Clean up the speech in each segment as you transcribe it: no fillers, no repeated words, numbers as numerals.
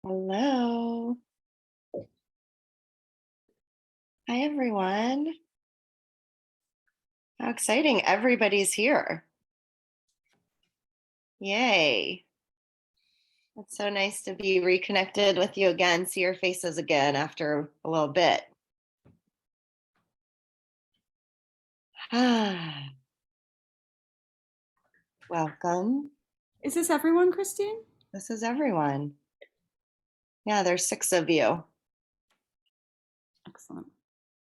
Hello. Hi, everyone. How exciting. Everybody's here. Yay. It's so nice to be reconnected with you again, see your faces again after a little bit. Welcome. Is this everyone, Christine? This is everyone. Yeah, there's 6 of you. Excellent.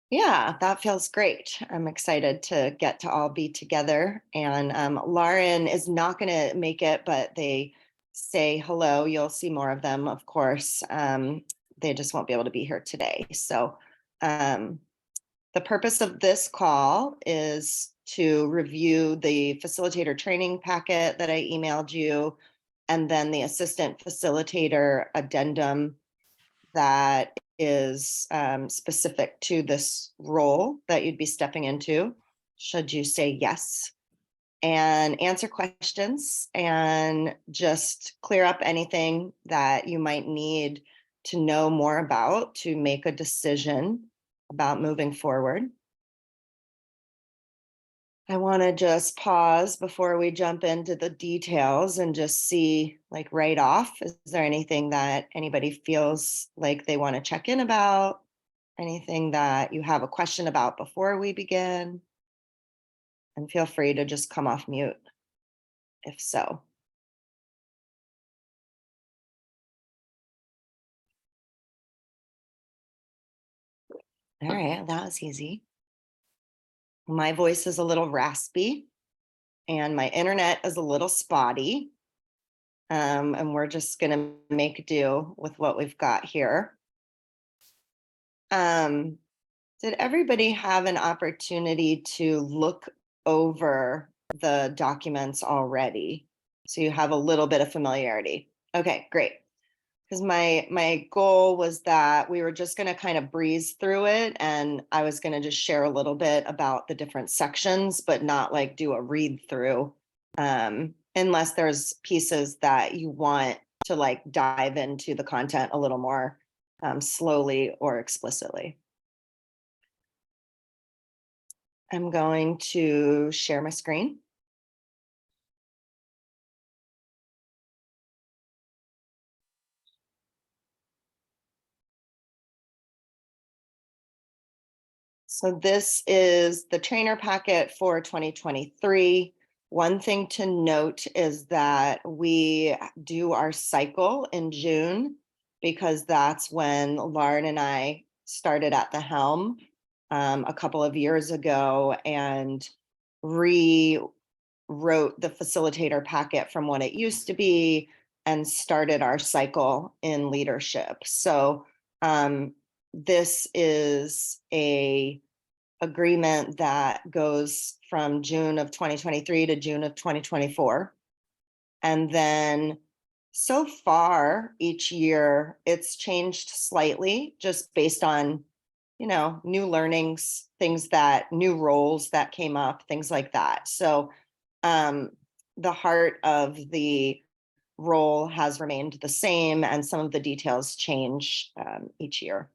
Yeah, that feels great. I'm excited to get to all be together. And Lauren is not going to make it, but they say hello. You'll see more of them, of course. They just won't be able to be here today. So, the purpose of this call is to review the facilitator training packet that I emailed you, and then the assistant facilitator addendum that is specific to this role that you'd be stepping into, should you say yes, and answer questions and just clear up anything that you might need to know more about to make a decision about moving forward. I want to just pause before we jump into the details and just see, like, right off, is there anything that anybody feels like they want to check in about? Anything that you have a question about before we begin? And feel free to just come off mute if so. All right, that was easy. My voice is a little raspy and my internet is a little spotty. And we're just going to make do with what we've got here. Um, did everybody have an opportunity to look over the documents already? So you have a little bit of familiarity. Okay, great. Because my goal was that we were just going to kind of breeze through it, and I was going to just share a little bit about the different sections, but not like do a read through, unless there's pieces that you want to like dive into the content a little more slowly or explicitly. I'm going to share my screen. So this is the trainer packet for 2023. One thing to note is that we do our cycle in June because that's when Lauren and I started at the helm a couple of years ago and rewrote the facilitator packet from what it used to be and started our cycle in leadership. So this is a agreement that goes from June of 2023 to June of 2024. And then so far each year it's changed slightly just based on, new learnings, things that new roles that came up, things like that. So the heart of the role has remained the same and some of the details change each year.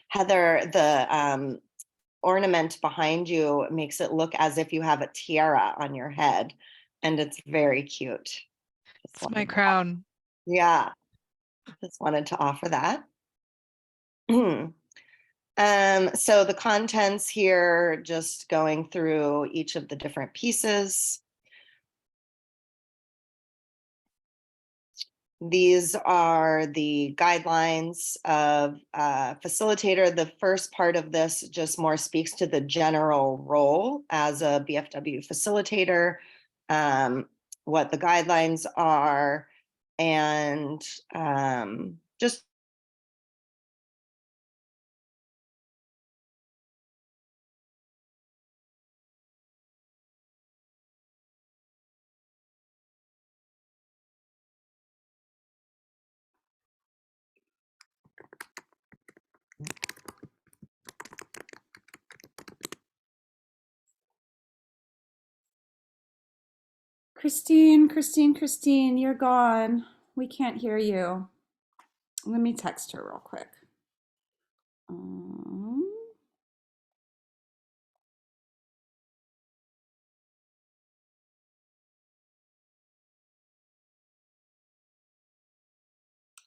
Heather, the ornament behind you makes it look as if you have a tiara on your head, and it's very cute. It's my crown. Yeah, just wanted to offer that. So the contents here, just going through each of the different pieces. These are the guidelines of facilitator. The first part of this just more speaks to the general role as a BFW facilitator, what the guidelines are, and just Christine, you're gone. We can't hear you. Let me text her real quick.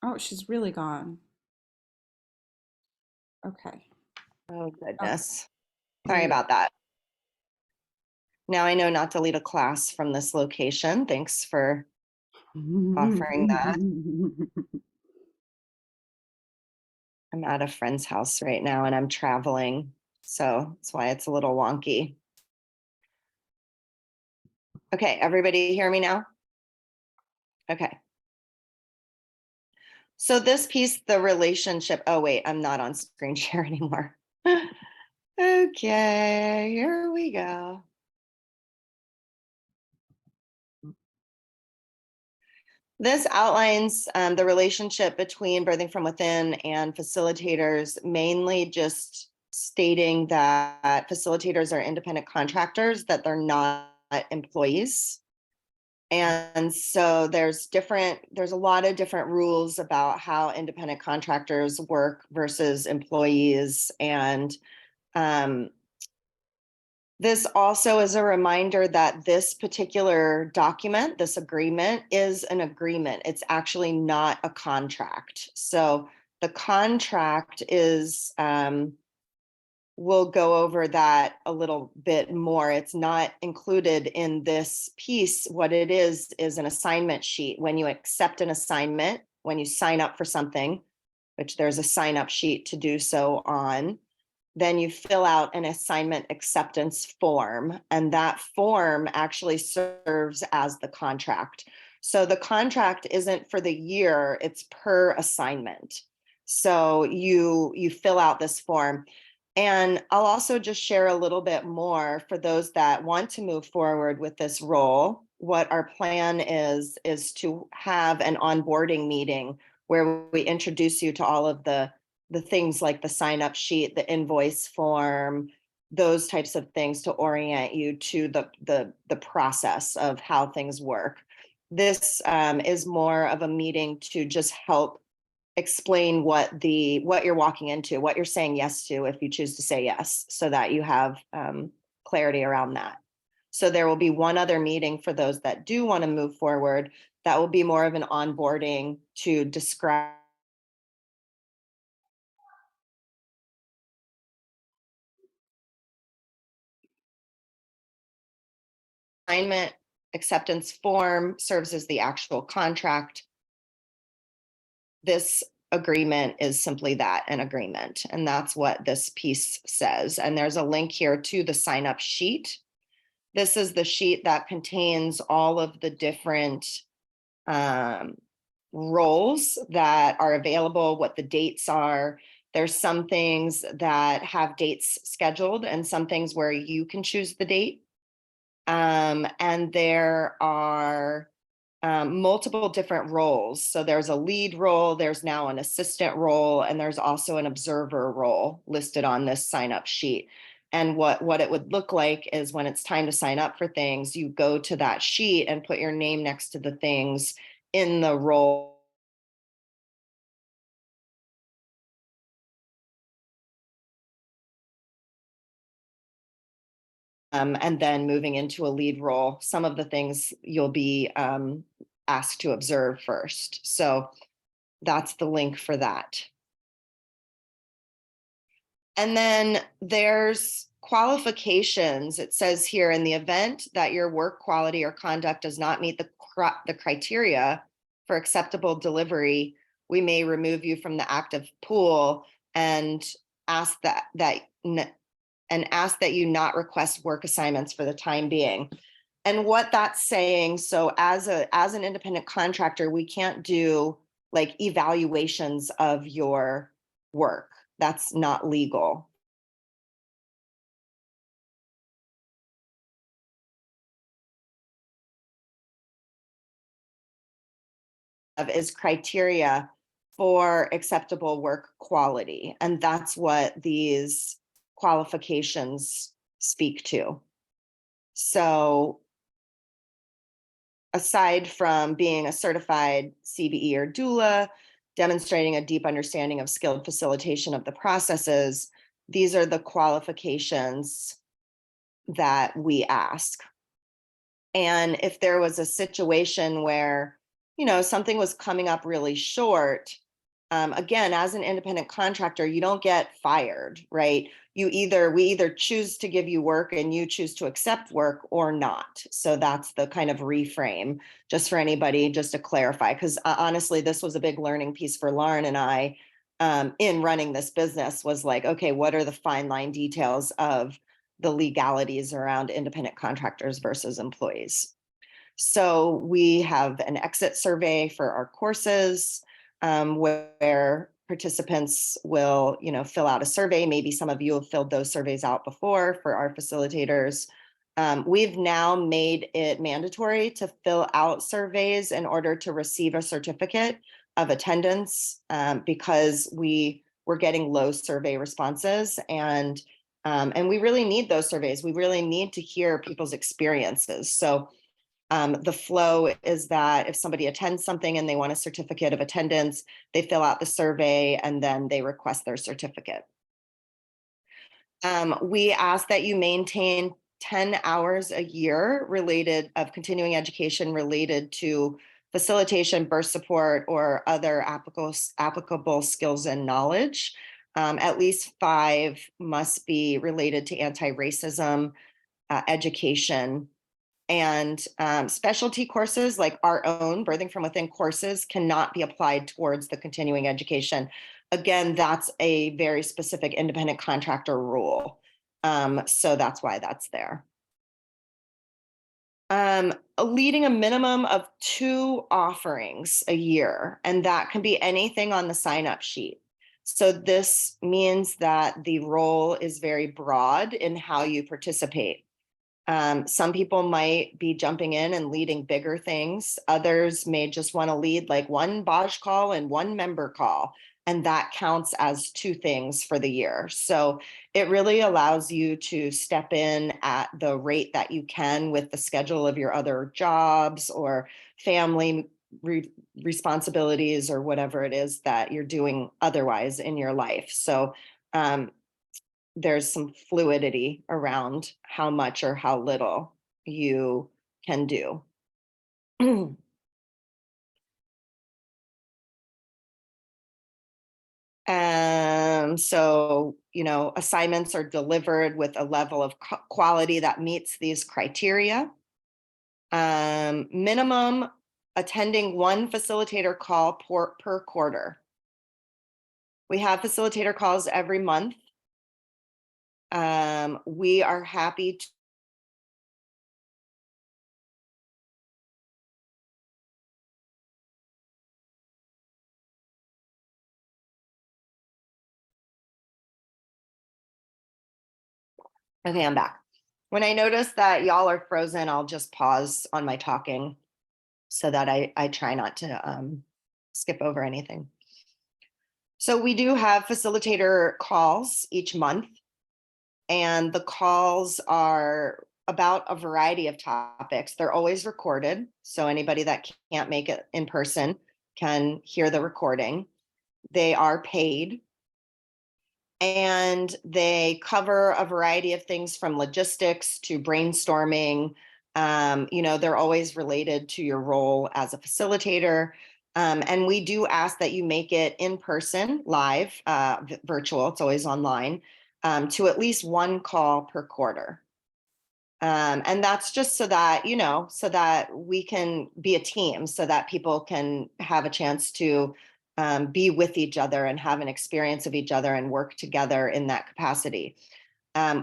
Oh, she's really gone. Okay. Oh, Okay. goodness. Sorry about that. Now I know not to lead a class from this location. Thanks for offering that. I'm at a friend's house right now and I'm traveling, so that's why it's a little wonky. Okay, everybody hear me now? Okay. So this piece, the relationship, oh wait, I'm not on screen share anymore. Okay, here we go. This outlines the relationship between Birthing from Within and facilitators, mainly just stating that facilitators are independent contractors, that they're not employees. And so there's a lot of different rules about how independent contractors work versus employees. And this also is a reminder that this particular document, this agreement, is an agreement. It's actually not a contract. So the contract is, we'll go over that a little bit more. It's not included in this piece. What it is an assignment sheet. When you accept an assignment, when you sign up for something, which there's a sign up sheet to do so on, then you fill out an assignment acceptance form, and that form actually serves as the contract. So the contract isn't for the year, it's per assignment. So you fill out this form. And I'll also just share a little bit more for those that want to move forward with this role. What our plan is to have an onboarding meeting where we introduce you to all of the things like the sign up sheet, the invoice form, those types of things to orient you to the process of how things work. This is more of a meeting to just help explain what you're walking into, what you're saying yes to if you choose to say yes, so that you have clarity around that. So there will be one other meeting for those that do want to move forward. That will be more of an onboarding to describe assignment acceptance form serves as the actual contract. This agreement is simply that, an agreement. And that's what this piece says. And there's a link here to the sign up sheet. This is the sheet that contains all of the different roles that are available, what the dates are. There's some things that have dates scheduled and some things where you can choose the date. And there are multiple different roles. So there's a lead role, there's now an assistant role, and there's also an observer role listed on this sign up sheet. And what it would look like is when it's time to sign up for things, you go to that sheet and put your name next to the things in the role. And then moving into a lead role, some of the things you'll be asked to observe first. So that's the link for that. And then there's qualifications. It says here, in the event that your work quality or conduct does not meet the criteria for acceptable delivery, we may remove you from the active pool and ask that you not request work assignments for the time being. And what that's saying, so as an independent contractor, we can't do like evaluations of your work. That's not legal. Is criteria for acceptable work quality. And that's what these qualifications speak to. So aside from being a certified CBE or doula, demonstrating a deep understanding of skilled facilitation of the processes. These are the qualifications that we ask. And if there was a situation where, something was coming up really short, again, as an independent contractor, you don't get fired, right? We either choose to give you work and you choose to accept work or not. So that's the kind of reframe, just for anybody, just to clarify, because honestly, this was a big learning piece for Lauren and I, in running this business, was like, okay, what are the fine line details of the legalities around independent contractors versus employees? So we have an exit survey for our courses, where participants will, fill out a survey. Maybe some of you have filled those surveys out before for our facilitators. We've now made it mandatory to fill out surveys in order to receive a certificate of attendance, because we're getting low survey responses, and we really need those surveys. We really need to hear people's experiences. So the flow is that if somebody attends something and they want a certificate of attendance, they fill out the survey and then they request their certificate. We ask that you maintain 10 hours a year of continuing education related to facilitation, birth support, or other applicable skills and knowledge. At least 5 must be related to anti-racism education. And specialty courses like our own Birthing from Within courses cannot be applied towards the continuing education. Again, that's a very specific independent contractor rule. So that's why that's there. Leading a minimum of 2 offerings a year, and that can be anything on the sign-up sheet. So this means that the role is very broad in how you participate. Some people might be jumping in and leading bigger things. Others may just want to lead like 1 BOJ call and 1 member call, and that counts as 2 things for the year. So it really allows you to step in at the rate that you can with the schedule of your other jobs or family responsibilities or whatever it is that you're doing otherwise in your life. So there's some fluidity around how much or how little you can do. So, assignments are delivered with a level of quality that meets these criteria. Minimum attending 1 facilitator call per quarter. We have facilitator calls every month. We are happy to Okay, I'm back. When I notice that y'all are frozen, I'll just pause on my talking so that I try not to skip over anything. So we do have facilitator calls each month, and the calls are about a variety of topics. They're always recorded, so anybody that can't make it in person can hear the recording. They are paid, and they cover a variety of things from logistics to brainstorming. They're always related to your role as a facilitator. And we do ask that you make it in person, live, virtual, it's always online, to at least 1 call per quarter. And that's just so that, so that we can be a team, so that people can have a chance to be with each other and have an experience of each other and work together in that capacity.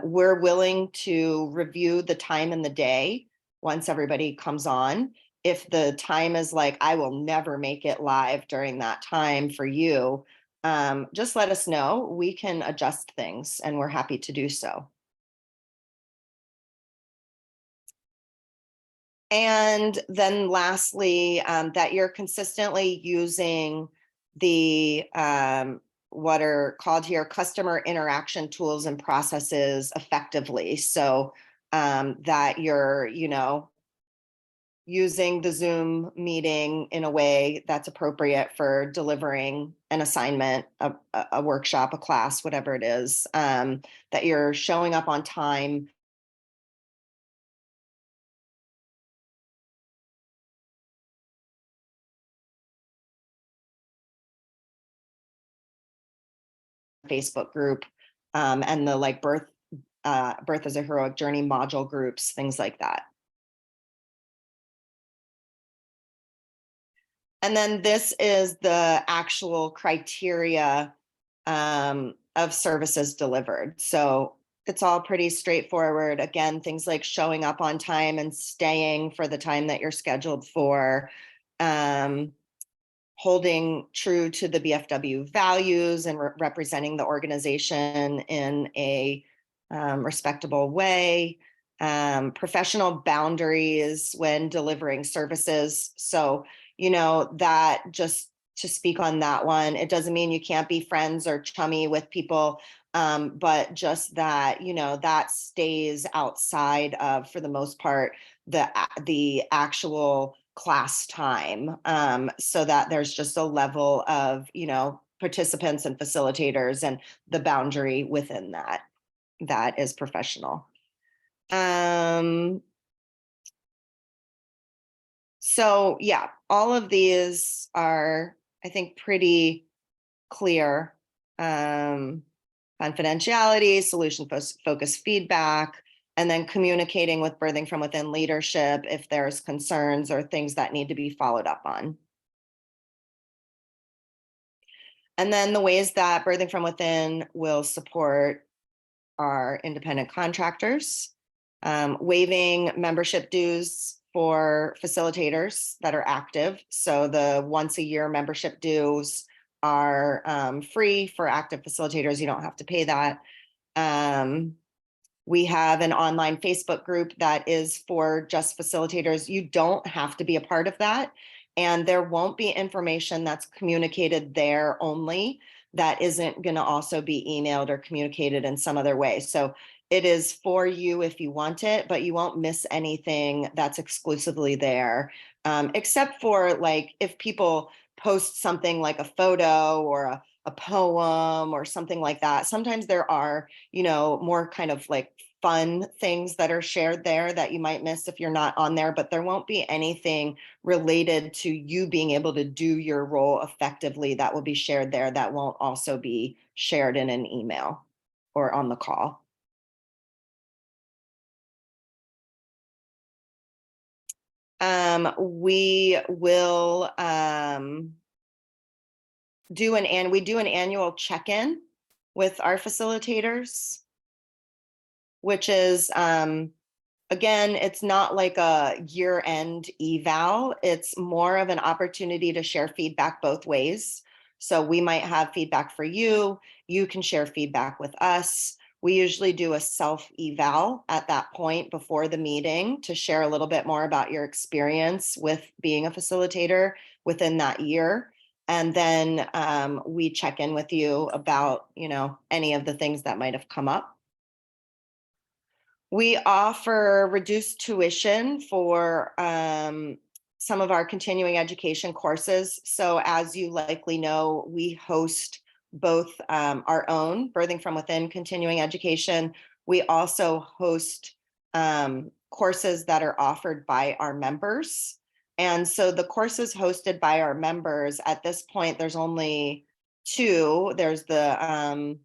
We're willing to review the time in the day once everybody comes on. If the time is like, I will never make it live during that time for you, just let us know. We can adjust things, and we're happy to do so. And then lastly, that you're consistently using the what are called here customer interaction tools and processes effectively. So that you're, using the Zoom meeting in a way that's appropriate for delivering an assignment, a workshop, a class, whatever it is, that you're showing up on time. Facebook group, and the like birth as a heroic journey module groups, things like that. And then this is the actual criteria of services delivered. So it's all pretty straightforward. Again, things like showing up on time and staying for the time that you're scheduled for, holding true to the BFW values and representing the organization in a respectable way, professional boundaries when delivering services. So, that, just to speak on that one, it doesn't mean you can't be friends or chummy with people, but just that, that stays outside of, for the most part, the actual class time, so that there's just a level of, participants and facilitators, and the boundary within that is professional. So yeah, all of these are, I think, pretty clear. Confidentiality, solution focused feedback, and then communicating with Birthing from Within leadership if there's concerns or things that need to be followed up on. And then the ways that Birthing from Within will support our independent contractors, waiving membership dues for facilitators that are active. So the once a year membership dues are free for active facilitators. You don't have to pay that. We have an online Facebook group that is for just facilitators. You don't have to be a part of that. And there won't be information that's communicated there only that isn't going to also be emailed or communicated in some other way. So it is for you if you want it, but you won't miss anything that's exclusively there, except for like if people post something like a photo or a poem or something like that. Sometimes there are, more kind of like fun things that are shared there that you might miss if you're not on there, but there won't be anything related to you being able to do your role effectively that will be shared there that won't also be shared in an email or on the call. We will do an annual check-in with our facilitators, which is, again, it's not like a year-end eval. It's more of an opportunity to share feedback both ways. So we might have feedback for you. You can share feedback with us. We usually do a self-eval at that point before the meeting to share a little bit more about your experience with being a facilitator within that year. And then we check in with you about, any of the things that might have come up. We offer reduced tuition for some of our continuing education courses. So as you likely know, we host both our own Birthing from Within continuing education. We also host courses that are offered by our members. And so the courses hosted by our members, at this point, there's only two. There's the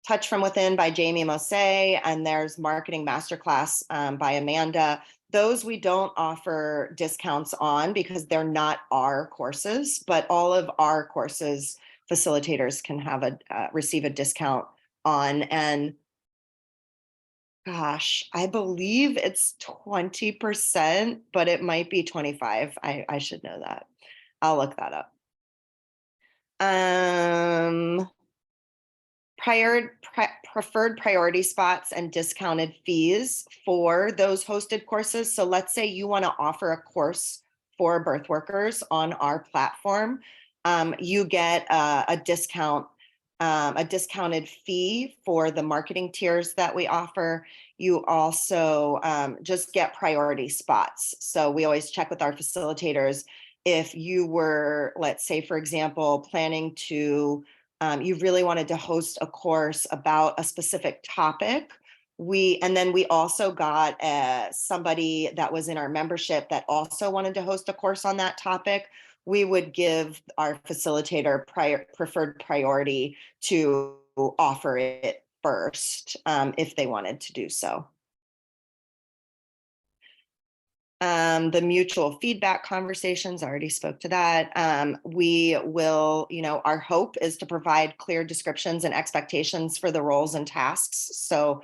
Touch from Within by Jamie Mose, and there's Marketing Masterclass by Amanda. Those we don't offer discounts on because they're not our courses, but all of our courses facilitators can have receive a discount on. And gosh, I believe it's 20%, but it might be 25. I should know that. I'll look that up. Preferred priority spots and discounted fees for those hosted courses. So let's say you want to offer a course for birth workers on our platform. You get a discount a discounted fee for the marketing tiers that we offer. You also just get priority spots. So we always check with our facilitators. If you were, let's say, for example, planning to, you really wanted to host a course about a specific topic, and then we also got somebody that was in our membership that also wanted to host a course on that topic, we would give our facilitator preferred priority to offer it first if they wanted to do so. The mutual feedback conversations, I already spoke to that. We will, our hope is to provide clear descriptions and expectations for the roles and tasks. So,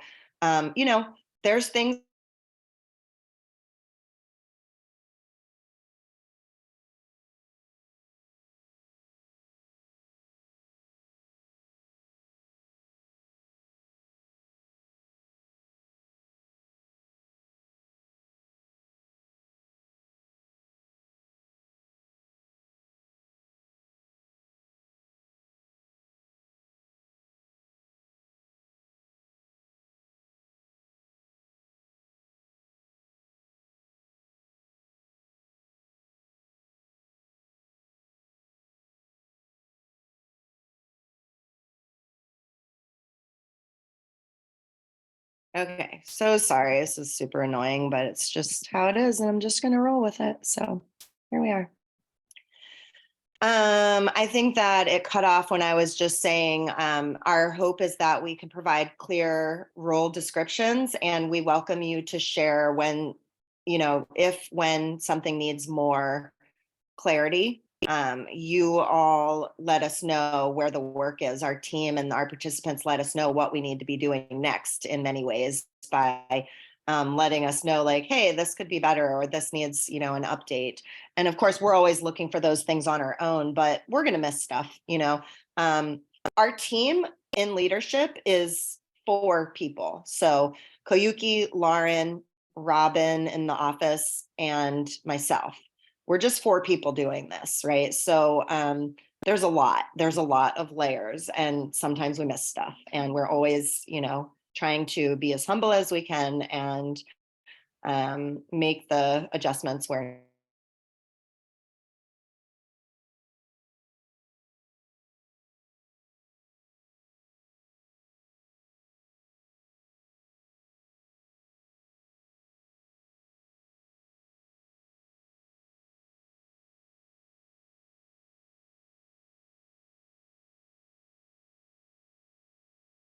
there's things Okay, so sorry. This is super annoying, but it's just how it is, and I'm just going to roll with it. So here we are. I think that it cut off when I was just saying our hope is that we can provide clear role descriptions, and we welcome you to share when, when something needs more clarity. You all let us know where the work is. Our team and our participants let us know what we need to be doing next in many ways by letting us know, like, hey, this could be better, or this needs, an update. And of course, we're always looking for those things on our own, but we're going to miss stuff. Our team in leadership is 4 people. So Koyuki, Lauren, Robin in the office, and myself. We're just 4 people doing this, right? So there's a lot of layers, and sometimes we miss stuff, and we're always, trying to be as humble as we can and make the adjustments where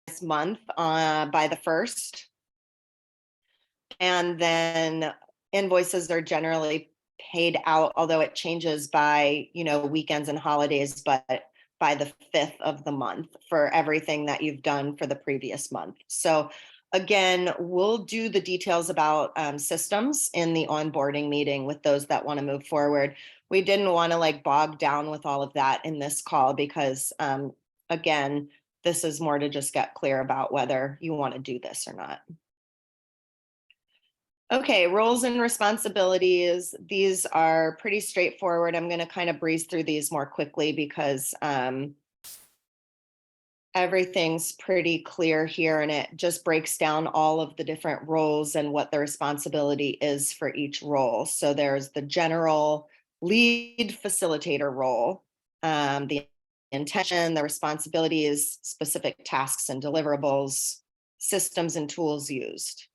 this month by the 1st. And then invoices are generally paid out, although it changes by, weekends and holidays, but by the 5th of the month for everything that you've done for the previous month. So again, we'll do the details about systems in the onboarding meeting with those that want to move forward. We didn't want to bog down with all of that in this call because again, this is more to just get clear about whether you want to do this or not. Okay, roles and responsibilities. These are pretty straightforward. I'm going to kind of breeze through these more quickly because everything's pretty clear here, and it just breaks down all of the different roles and what the responsibility is for each role. So there's the general lead facilitator role, the intention, the responsibilities, specific tasks and deliverables, systems and tools used.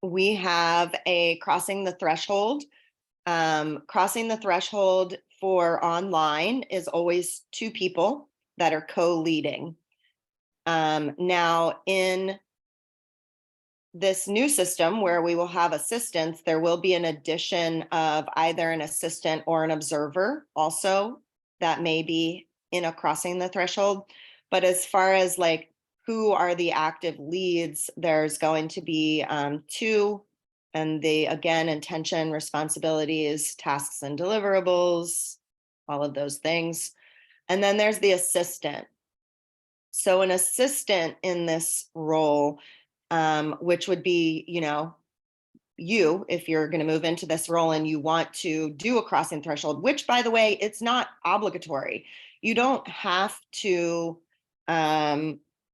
We have a crossing the threshold. Crossing the threshold for online is always 2 people that are co-leading. Now, in this new system where we will have assistants, there will be an addition of either an assistant or an observer also that may be in a crossing the threshold. But as far as who are the active leads, there's going to be 2, and again, intention, responsibilities, tasks and deliverables, all of those things. And then there's the assistant. So an assistant in this role, which would be, you, if you're going to move into this role and you want to do a crossing threshold, which by the way, it's not obligatory. You don't have to,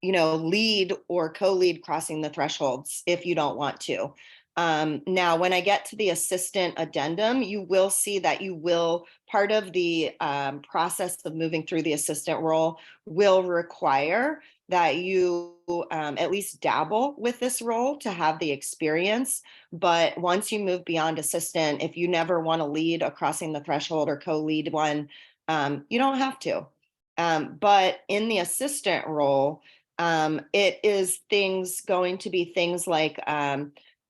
lead or co-lead crossing the thresholds if you don't want to. Now, when I get to the assistant addendum, you will see that part of the process of moving through the assistant role will require that you at least dabble with this role to have the experience. But once you move beyond assistant, if you never want to lead a crossing the threshold or co-lead one, you don't have to. But in the assistant role, it is going to be things like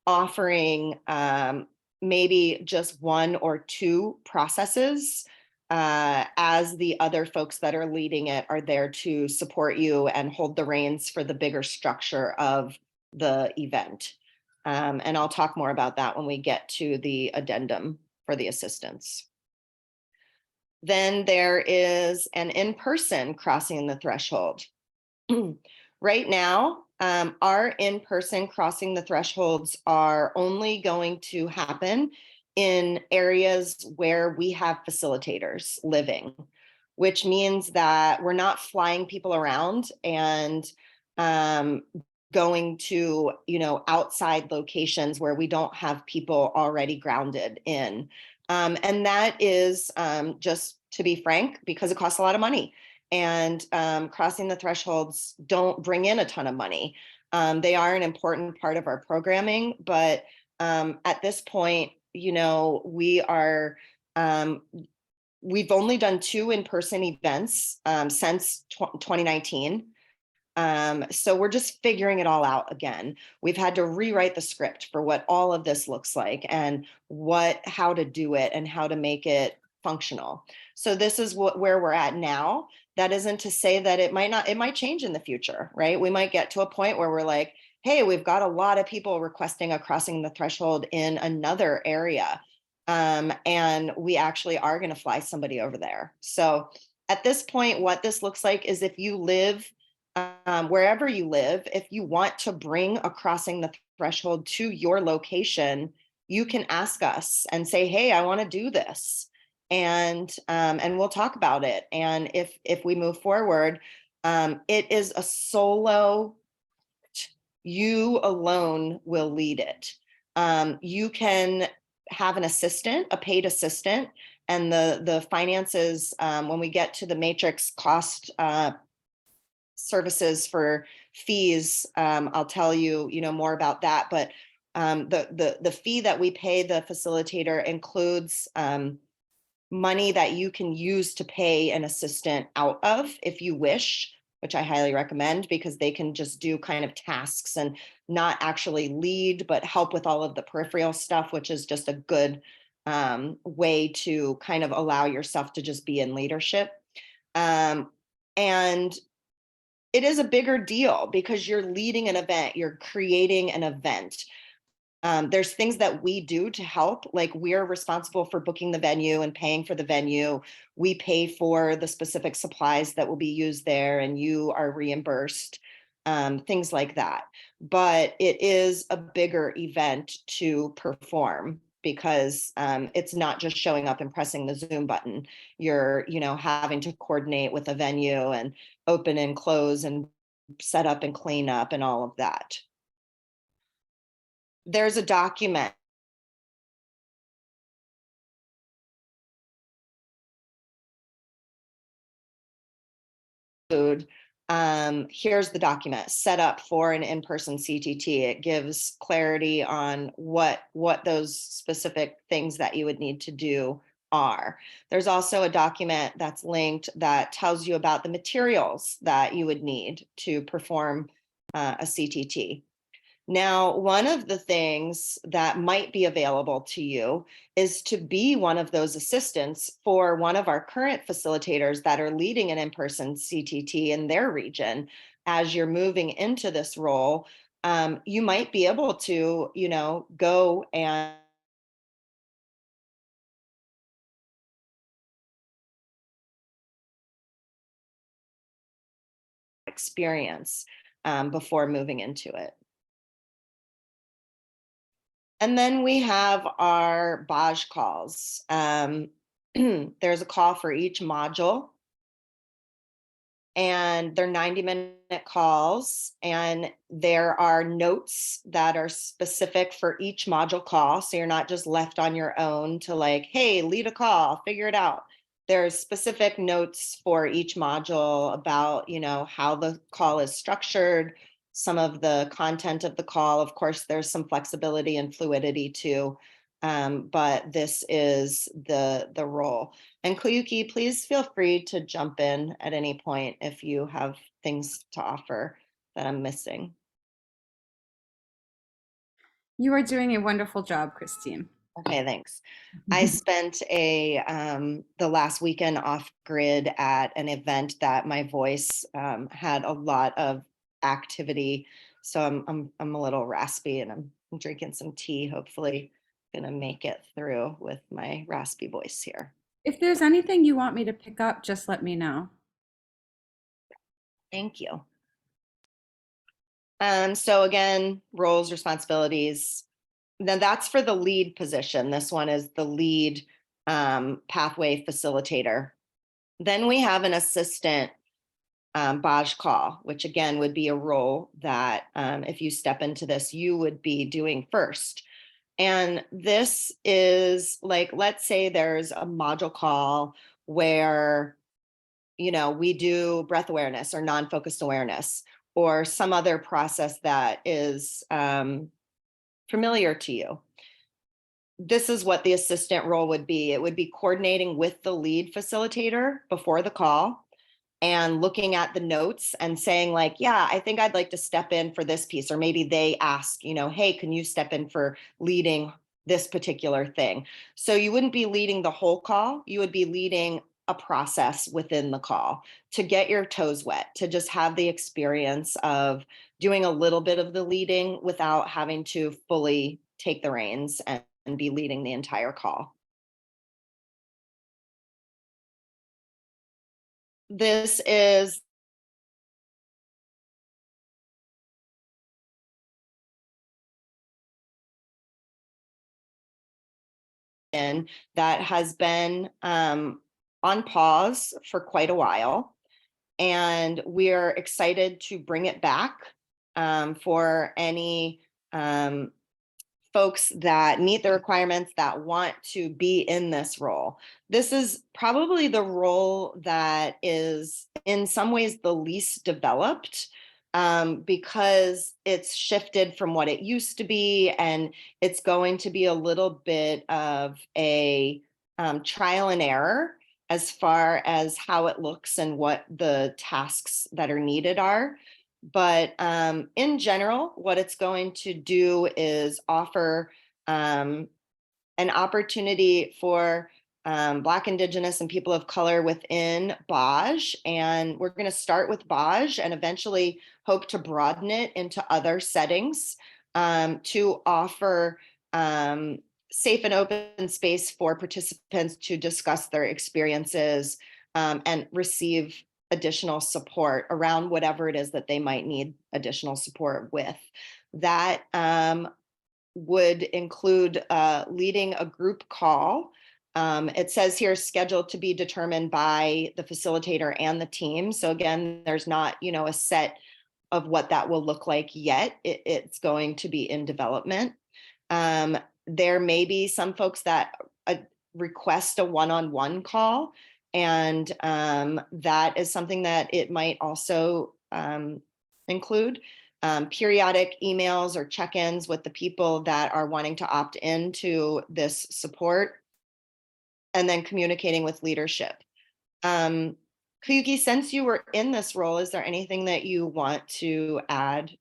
offering maybe just one or two processes as the other folks that are leading it are there to support you and hold the reins for the bigger structure of the event. And I'll talk more about that when we get to the addendum for the assistants. Then there is an in-person crossing the threshold. Right now, our in-person crossing the thresholds are only going to happen in areas where we have facilitators living, which means that we're not flying people around and going to, outside locations where we don't have people already grounded in. And that is just to be frank, because it costs a lot of money. And crossing the thresholds don't bring in a ton of money. They are an important part of our programming, but at this point, we've only done 2 in-person events since 2019. So we're just figuring it all out again. We've had to rewrite the script for what all of this looks like and how to do it and how to make it functional. So this is where we're at now. That isn't to say that it might change in the future, right? We might get to a point where we're like, hey, we've got a lot of people requesting a crossing the threshold in another area. And we actually are going to fly somebody over there. So at this point, what this looks like is if you live wherever you live, if you want to bring a crossing the threshold to your location, you can ask us and say, hey, I want to do this. And we'll talk about it. And if we move forward, it is a solo, you alone will lead it. You can have an assistant, a paid assistant, and the finances, when we get to the matrix cost services for fees, I'll tell you, more about that. But the fee that we pay the facilitator includes money that you can use to pay an assistant out of if you wish, which I highly recommend, because they can just do kind of tasks and not actually lead, but help with all of the peripheral stuff, which is just a good way to kind of allow yourself to just be in leadership. And it is a bigger deal because you're leading an event, you're creating an event. There's things that we do to help, like we're responsible for booking the venue and paying for the venue. We pay for the specific supplies that will be used there and you are reimbursed, things like that. But it is a bigger event to perform because it's not just showing up and pressing the Zoom button. You're, having to coordinate with a venue and open and close and set up and clean up and all of that. There's a document here's the document set up for an in-person CTT. It gives clarity on what those specific things that you would need to do are. There's also a document that's linked that tells you about the materials that you would need to perform a CTT. Now, one of the things that might be available to you is to be one of those assistants for one of our current facilitators that are leading an in-person CTT in their region. As you're moving into this role, you might be able to, go and experience before moving into it. And then we have our BAJ calls. There's a call for each module, and they're 90-minute calls, and there are notes that are specific for each module call. So you're not just left on your own to like, hey, lead a call, figure it out. There's specific notes for each module about, how the call is structured, some of the content of the call. Of course, there's some flexibility and fluidity too. But this is the role. And Koyuki, please feel free to jump in at any point if you have things to offer that I'm missing. You are doing a wonderful job, Christine. Okay, thanks. I spent the last weekend off grid at an event that my voice had a lot of activity, so I'm a little raspy, and I'm drinking some tea. Hopefully, gonna make it through with my raspy voice here. If there's anything you want me to pick up, just let me know. Thank you. So again, roles, responsibilities. Then that's for the lead position. This one is the lead pathway facilitator. Then we have an assistant BAJ call, which again would be a role that if you step into this, you would be doing first. And this is like, let's say there's a module call where, we do breath awareness or non-focused awareness or some other process that is familiar to you. This is what the assistant role would be. It would be coordinating with the lead facilitator before the call and looking at the notes and saying like, yeah, I think I'd like to step in for this piece. Or maybe they ask, hey, can you step in for leading this particular thing? So you wouldn't be leading the whole call. You would be leading a process within the call to get your toes wet, to just have the experience of doing a little bit of the leading without having to fully take the reins and be leading the entire call. This is that has been on pause for quite a while, and we're excited to bring it back for any folks that meet the requirements that want to be in this role. This is probably the role that is in some ways the least developed because it's shifted from what it used to be, and it's going to be a little bit of a trial and error as far as how it looks and what the tasks that are needed are. But in general, what it's going to do is offer an opportunity for Black, Indigenous, and people of color within BAJ. And we're going to start with BAJ and eventually hope to broaden it into other settings to offer safe and open space for participants to discuss their experiences and receive additional support around whatever it is that they might need additional support with. That would include leading a group call. It says here scheduled to be determined by the facilitator and the team. So again, there's not, a set of what that will look like yet. It's going to be in development. There may be some folks that request a one-on-one call, and that is something that it might also include. Periodic emails or check-ins with the people that are wanting to opt into this support, and then communicating with leadership. Kuyuki, since you were in this role, is there anything that you want to add?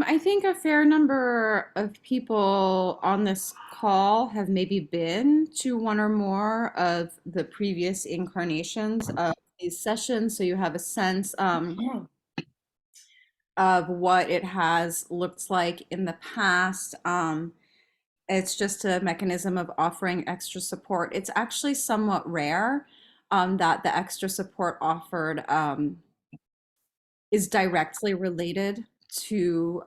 I think a fair number of people on this call have maybe been to one or more of the previous incarnations of these sessions, so you have a sense of what it has looked like in the past. It's just a mechanism of offering extra support. It's actually somewhat rare that the extra support offered is directly related to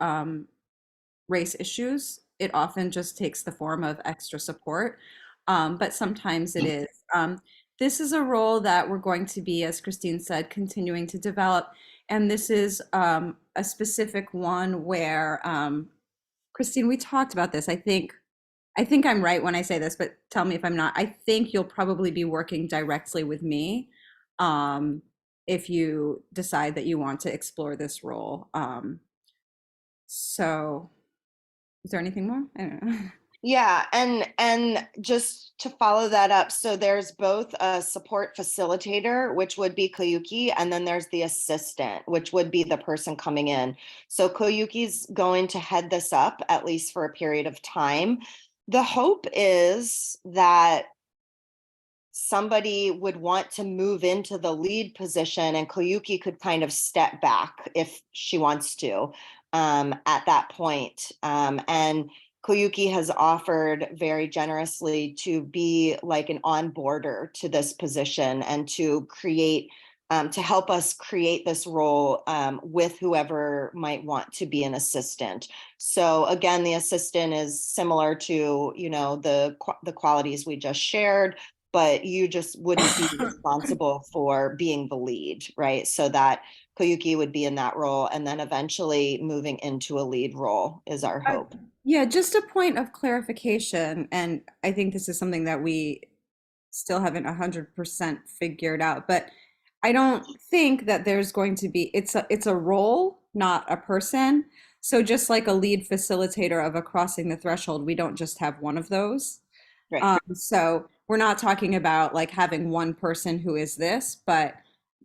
race issues. It often just takes the form of extra support, but sometimes it is. This is a role that we're going to be, as Christine said, continuing to develop. And this is a specific one where, Christine, we talked about this. I think I'm right when I say this, but tell me if I'm not. I think you'll probably be working directly with me um, if you decide that you want to explore this role. So, is there anything more? I don't know. Yeah, and just to follow that up, so there's both a support facilitator, which would be Koyuki, and then there's the assistant, which would be the person coming in. So Koyuki's going to head this up, at least for a period of time. The hope is that somebody would want to move into the lead position and Koyuki could kind of step back if she wants to at that point. And Koyuki has offered very generously to be like an onboarder to this position and to create, to help us create this role with whoever might want to be an assistant. So again, the assistant is similar to, you know, the qualities we just shared, but you just wouldn't be responsible for being the lead, right? So that Koyuki would be in that role and then eventually moving into a lead role is our hope. Yeah, just a point of clarification, and I think this is something that we still haven't 100% figured out, but I don't think that there's going to be, it's a role, not a person. So just like a lead facilitator of a crossing the threshold, we don't just have one of those. Right. So we're not talking about like having one person who is this, but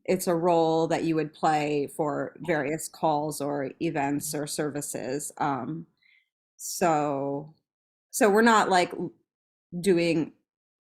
it's a role that you would play for various calls or events or services. So, so we're not like doing,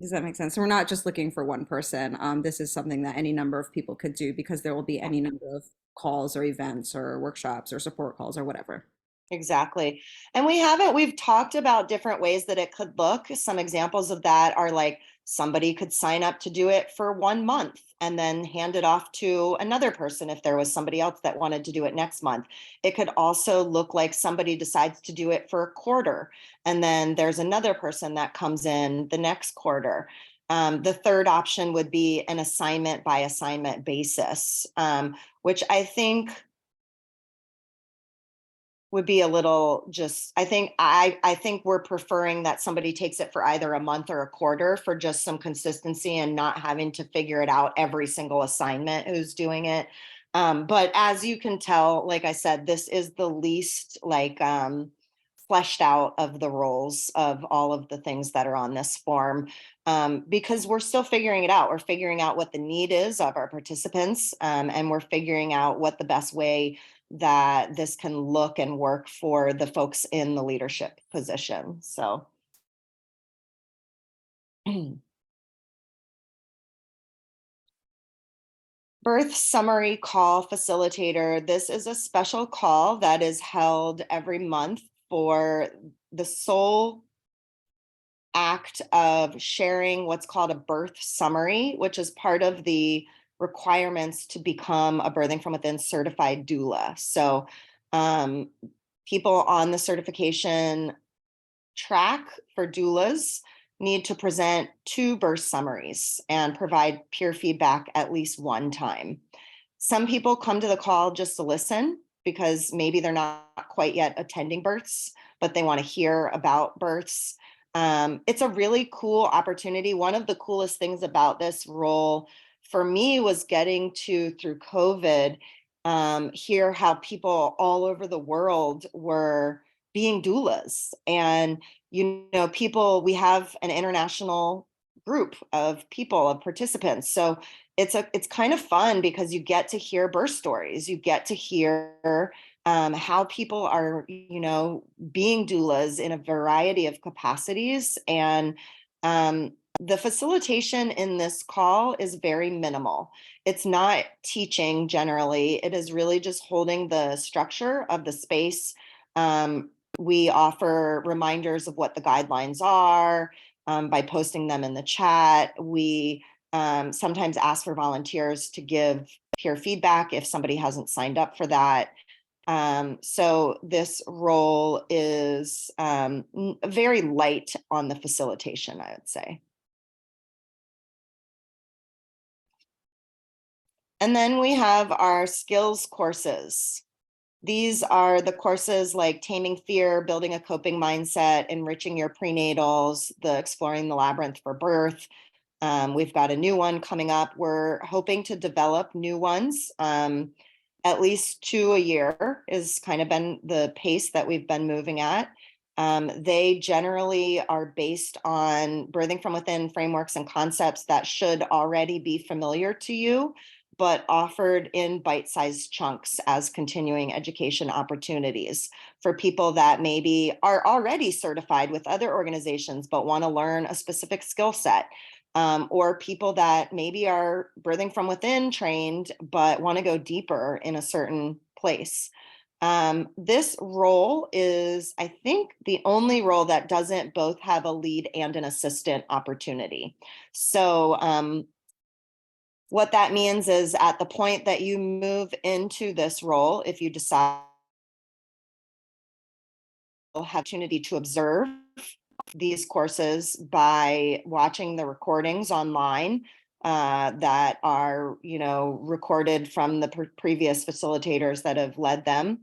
does that make sense? So we're not just looking for one person. This is something that any number of people could do because there will be any number of calls or events or workshops or support calls or whatever. Exactly. And we've talked about different ways that it could look. Some examples of that are like somebody could sign up to do it for 1 month and then hand it off to another person if there was somebody else that wanted to do it next month. It could also look like somebody decides to do it for a quarter and then there's another person that comes in the next quarter. The third option would be an assignment by assignment basis, which I think would be a little just, I think we're preferring that somebody takes it for either a month or a quarter for just some consistency and not having to figure it out every single assignment who's doing it. But as you can tell, like I said, this is the least like fleshed out of the roles of all of the things that are on this form, because we're still figuring it out. We're figuring out what the need is of our participants, and we're figuring out what the best way that this can look and work for the folks in the leadership position. So birth summary call facilitator. This is a special call that is held every month for the sole act of sharing what's called a birth summary, which is part of the requirements to become a birthing from within certified doula. So people on the certification track for doulas need to present 2 birth summaries and provide peer feedback at least 1 time. Some people come to the call just to listen because maybe they're not quite yet attending births, but they want to hear about births. It's a really cool opportunity. One of the coolest things about this role for me was getting to, through COVID, hear how people all over the world were being doulas. And, you know, we have an international group of people, of participants. So it's kind of fun because you get to hear birth stories. You get to hear how people are, you know, being doulas in a variety of capacities. And the facilitation in this call is very minimal. It's not teaching generally. It is really just holding the structure of the space. We offer reminders of what the guidelines are by posting them in the chat. We sometimes ask for volunteers to give peer feedback if somebody hasn't signed up for that. So this role is very light on the facilitation, I would say. And then we have our skills courses. These are the courses like Taming Fear, Building a Coping Mindset, Enriching Your Prenatals, the Exploring the Labyrinth for Birth. We've got a new one coming up. We're hoping to develop new ones. At least 2 a year is kind of been the pace that we've been moving at. They generally are based on birthing from within frameworks and concepts that should already be familiar to you, but offered in bite-sized chunks as continuing education opportunities for people that maybe are already certified with other organizations, but want to learn a specific skill set. Or people that maybe are birthing from within trained, but want to go deeper in a certain place. This role is, I think, the only role that doesn't both have a lead and an assistant opportunity. So what that means is at the point that you move into this role, if you decide you'll have opportunity to observe these courses by watching the recordings online that are, recorded from the previous facilitators that have led them.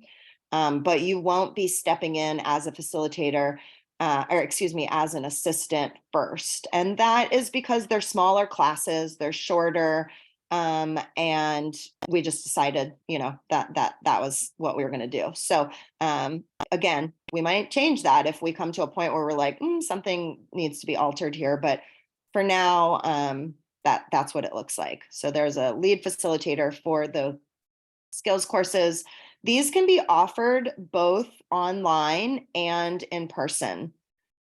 But you won't be stepping in as a facilitator, as an assistant first. And that is because they're smaller classes, they're shorter. And we just decided, that was what we were going to do. So again, we might change that if we come to a point where we're like, something needs to be altered here. But for now, that's what it looks like. So there's a lead facilitator for the skills courses. These can be offered both online and in person.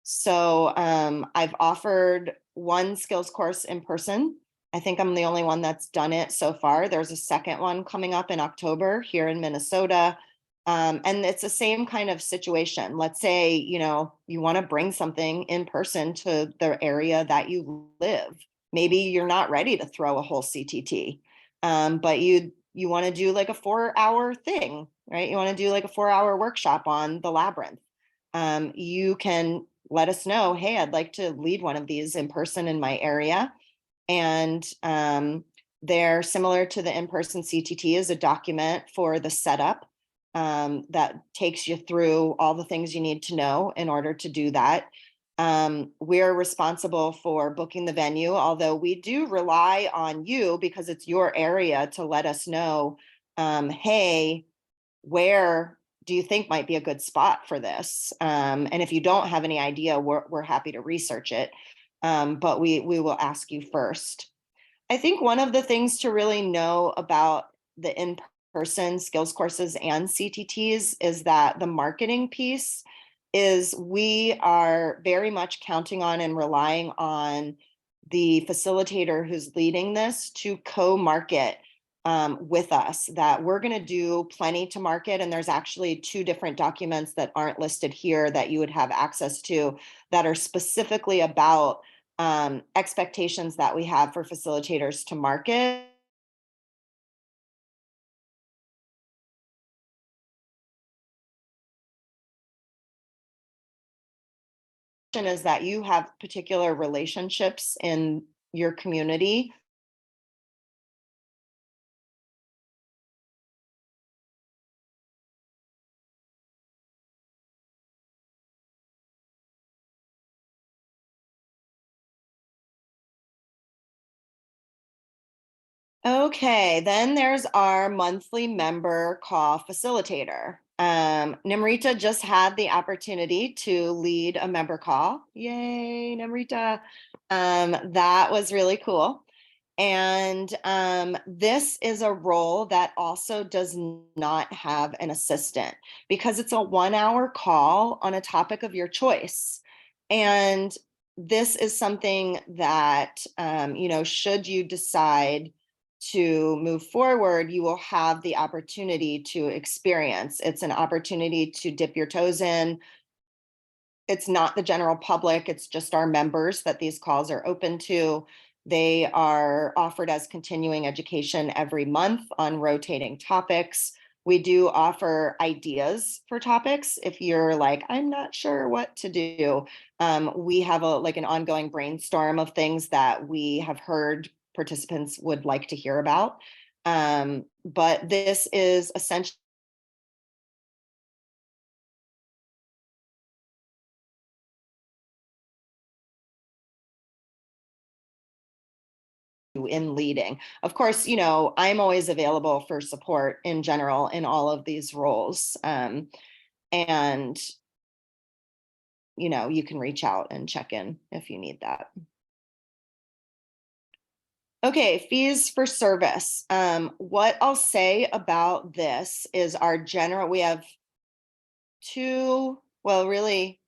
So I've offered one skills course in person. I think I'm the only one that's done it so far. There's a second one coming up in October here in Minnesota. And it's the same kind of situation. Let's say, you want to bring something in person to the area that you live. Maybe you're not ready to throw a whole CTT, but you want to do like a 4-hour thing, right? You want to do like a 4-hour workshop on the labyrinth. You can let us know, hey, I'd like to lead one of these in person in my area. And they're similar to the in-person CTT is a document for the setup that takes you through all the things you need to know in order to do that. We're responsible for booking the venue, although we do rely on you because it's your area to let us know, hey, where do you think might be a good spot for this? And if you don't have any idea, we're happy to research it. But we will ask you first. I think one of the things to really know about the in-person skills courses and CTTs is that the marketing piece is we are very much counting on and relying on the facilitator who's leading this to co-market with us, that we're going to do plenty to market. And there's actually 2 different documents that aren't listed here that you would have access to that are specifically about expectations that we have for facilitators to market. Is that you have particular relationships in your community Okay, then there's our monthly member call facilitator. Namrita just had the opportunity to lead a member call. Yay, Namrita. That was really cool. And this is a role that also does not have an assistant because it's a 1-hour call on a topic of your choice. And this is something that, should you decide to move forward, you will have the opportunity to experience. It's an opportunity to dip your toes in. It's not the general public, it's just our members that these calls are open to. They are offered as continuing education every month on rotating topics. We do offer ideas for topics. If you're like, I'm not sure what to do, we have an ongoing brainstorm of things that we have heard participants would like to hear about. But this is essentially in leading. Of course, I'm always available for support in general in all of these roles. And you can reach out and check in if you need that. Okay, fees for service. What I'll say about this is we have two, well, really,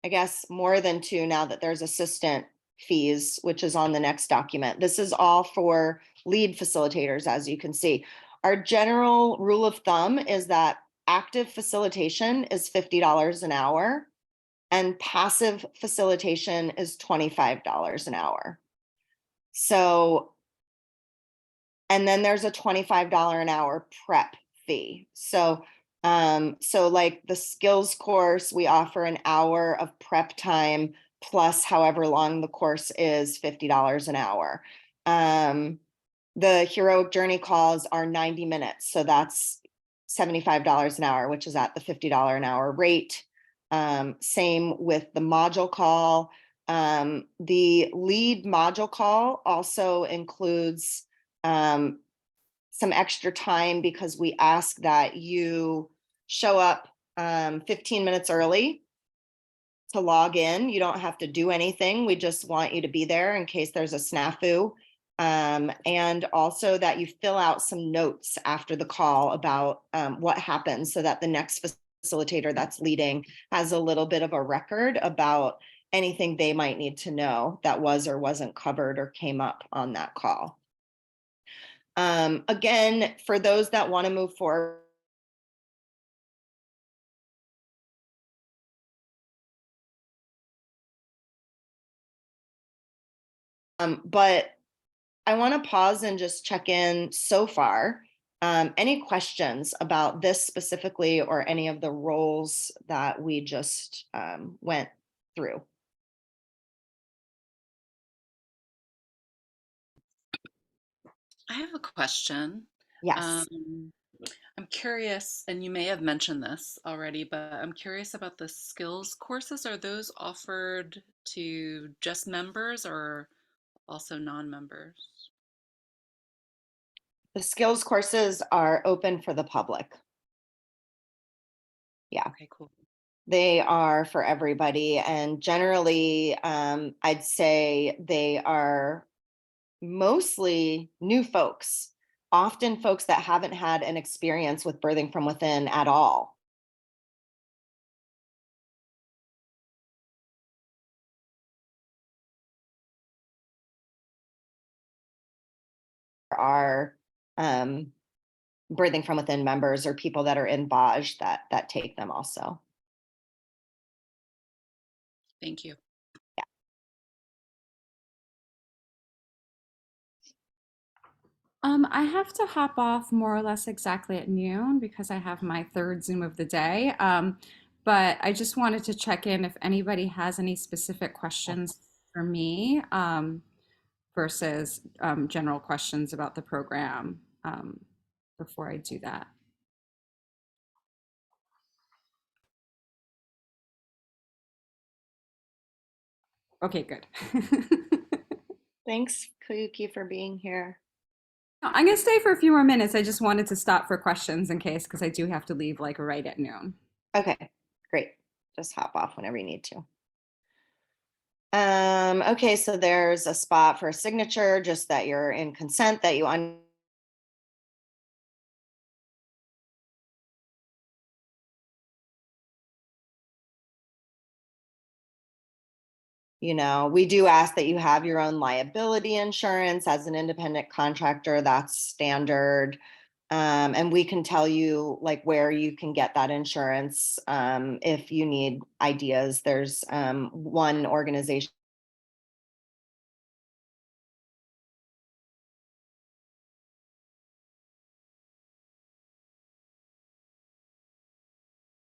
I guess more than two now that there's assistant fees, which is on the next document. This is all for lead facilitators, as you can see. Our general rule of thumb is that active facilitation is $50 an hour and passive facilitation is $25 an hour. So, and then there's a $25 an hour prep fee. So like the skills course, we offer an hour of prep time plus however long the course is, $50 an hour. The heroic journey calls are 90 minutes. So that's $75 an hour, which is at the $50 an hour rate. Same with the module call. The lead module call also includes some extra time because we ask that you show up 15 minutes early to log in. You don't have to do anything. We just want you to be there in case there's a snafu. And also that you fill out some notes after the call about what happened so that the next facilitator that's leading has a little bit of a record about anything they might need to know that was or wasn't covered or came up on that call. Again, for those that want to move forward, but I want to pause and just check in so far. Any questions about this specifically or any of the roles that we just went through? I have a question. Yes. I'm curious, and you may have mentioned this already, but I'm curious about the skills courses. Are those offered to just members or also non-members? The skills courses are open for the public. Yeah. Okay, cool. They are for everybody. And generally, I'd say they are mostly new folks, often folks that haven't had an experience with birthing from within at all. Are birthing from within members or people that are in BAJ that take them also. Thank you. I have to hop off more or less exactly at noon because I have my third Zoom of the day. But I just wanted to check in if anybody has any specific questions for me versus general questions about the program before I do that. Okay, good. Thanks, Kuyuki, for being here. I'm going to stay for a few more minutes. I just wanted to stop for questions in case, because I do have to leave like right at noon. Okay, great. Just hop off whenever you need to. Okay, so there's a spot for a signature, just that you're in consent, that we do ask that you have your own liability insurance as an independent contractor. That's standard. And we can tell you like where you can get that insurance if you need ideas. There's one organization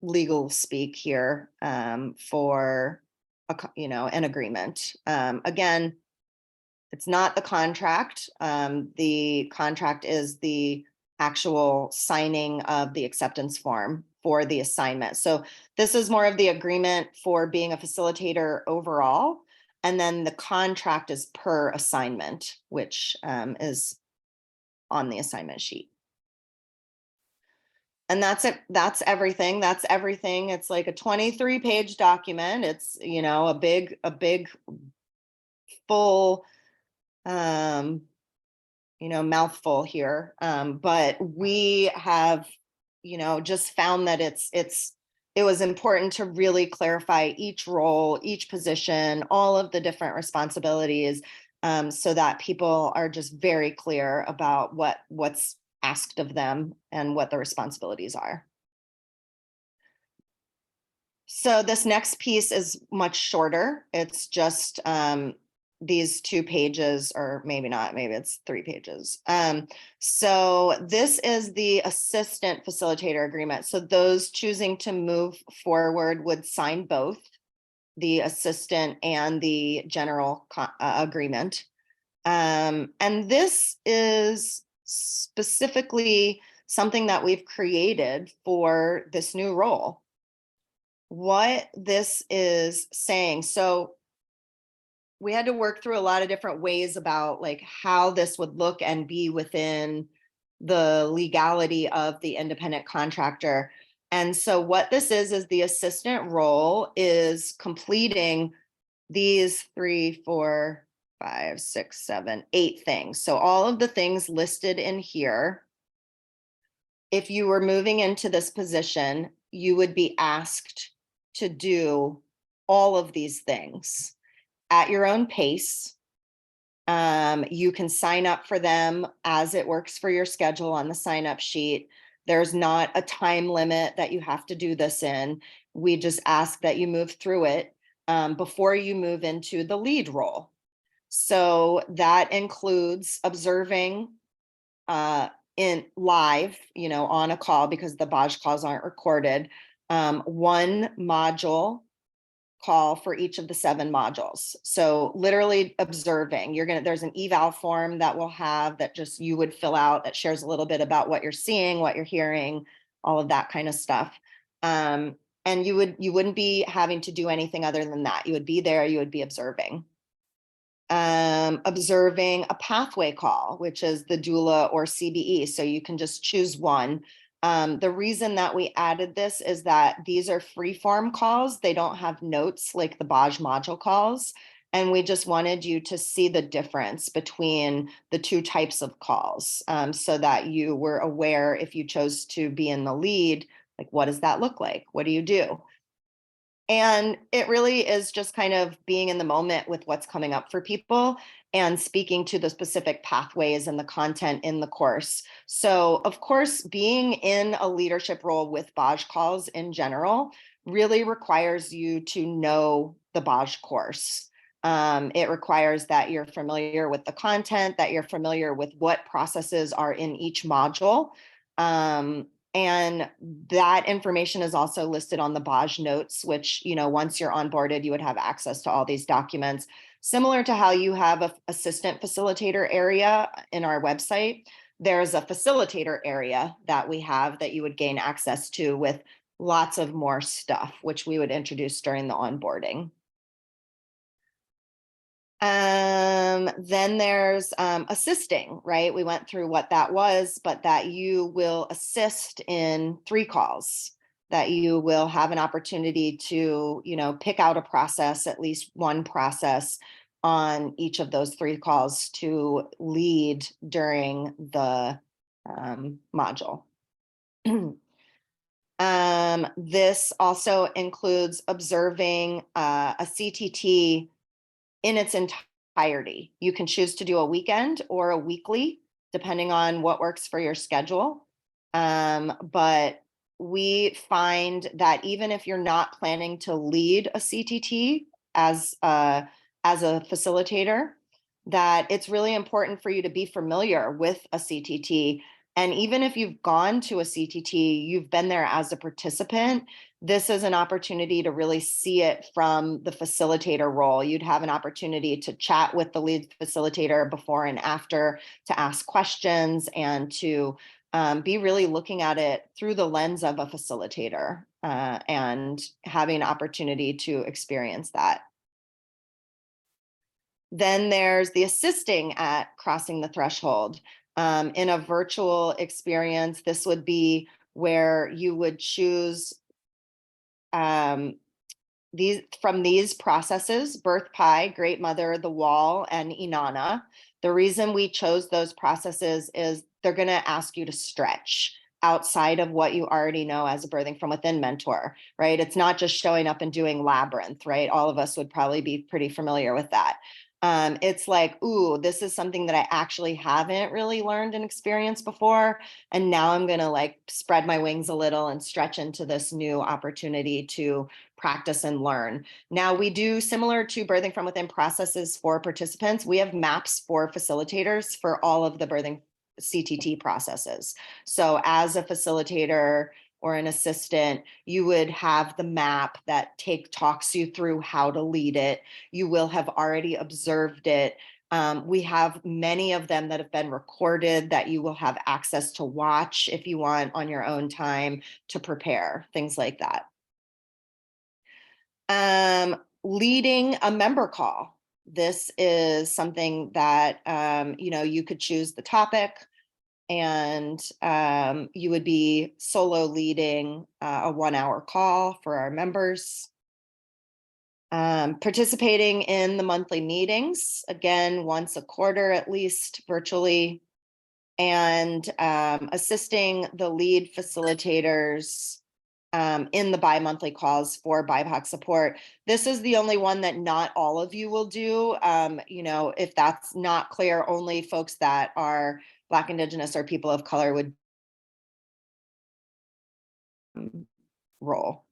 legal speak here for an agreement. Again, it's not the contract. The contract is the actual signing of the acceptance form for the assignment. So this is more of the agreement for being a facilitator overall. And then the contract is per assignment, which is on the assignment sheet. And that's it. That's everything. That's everything. It's like a 23-page document. It's, a big full mouthful here. But we have, just found that it was important to really clarify each role, each position, all of the different responsibilities, so that people are just very clear about what's asked of them and what the responsibilities are. So this next piece is much shorter. It's just these 2 pages, or maybe not, maybe it's 3 pages. So this is the assistant facilitator agreement. So those choosing to move forward would sign both the assistant and the general agreement. And this is specifically something that we've created for this new role. What this is saying, so we had to work through a lot of different ways about like how this would look and be within the legality of the independent contractor. And so what this is the assistant role is completing these 3, 4, 5, 6, 7, 8 things. So all of the things listed in here, if you were moving into this position, you would be asked to do all of these things at your own pace. You can sign up for them as it works for your schedule on the sign up sheet. There's not a time limit that you have to do this in. We just ask that you move through it before you move into the lead role. So that includes observing in live, on a call, because the BOJ calls aren't recorded, 1 module call for each of the 7 modules. So literally observing, there's an eval form that we'll have that just you would fill out that shares a little bit about what you're seeing, what you're hearing, all of that kind of stuff. And you wouldn't be having to do anything other than that. You would be there, you would be observing. Observing a pathway call, which is the doula or CBE. So you can just choose one. The reason that we added this is that these are free-form calls. They don't have notes like the BOJ module calls. And we just wanted you to see the difference between the 2 types of calls, so that you were aware if you chose to be in the lead, like, what does that look like? What do you do? And it really is just kind of being in the moment with what's coming up for people and speaking to the specific pathways and the content in the course. So, of course, being in a leadership role with BOJ calls in general really requires you to know the BOJ course. It requires that you're familiar with the content, that you're familiar with what processes are in each module. And that information is also listed on the BOJ notes, which, once you're onboarded, you would have access to all these documents. Similar to how you have an assistant facilitator area in our website, there's a facilitator area that we have that you would gain access to with lots of more stuff, which we would introduce during the onboarding. Then there's assisting, right? We went through what that was, but that you will assist in 3 calls, that you will have an opportunity to, pick out a process, at least one process on each of those 3 calls to lead during the module. This also includes observing a CTT in its entirety. You can choose to do a weekend or a weekly, depending on what works for your schedule. But we find that even if you're not planning to lead a CTT as a facilitator, that it's really important for you to be familiar with a CTT. And even if you've gone to a CTT, you've been there as a participant, this is an opportunity to really see it from the facilitator role. You'd have an opportunity to chat with the lead facilitator before and after, to ask questions, and to be really looking at it through the lens of a facilitator, and having an opportunity to experience that. Then there's the assisting at crossing the threshold. In a virtual experience, this would be where you would choose these processes: Birth Pi, Great Mother, The Wall, and Inanna. The reason we chose those processes is they're going to ask you to stretch outside of what you already know as a Birthing from Within mentor, right? It's not just showing up and doing Labyrinth, right? All of us would probably be pretty familiar with that. It's like, ooh, this is something that I actually haven't really learned and experienced before. And now I'm going to like spread my wings a little and stretch into this new opportunity to practice and learn. Now, we do, similar to Birthing from Within processes for participants, we have maps for facilitators for all of the birthing CTT processes. So as a facilitator or an assistant, you would have the map that talks you through how to lead it. You will have already observed it. We have many of them that have been recorded that you will have access to watch if you want on your own time to prepare, things like that. Leading a member call. This is something that, you could choose the topic, and you would be solo leading a 1-hour call for our members. Participating in the monthly meetings, again, once a quarter at least, virtually, and assisting the lead facilitators in the bi-monthly calls for BIPOC support. This is the only one that not all of you will do. If that's not clear, only folks that are Black, Indigenous, or people of color would roll.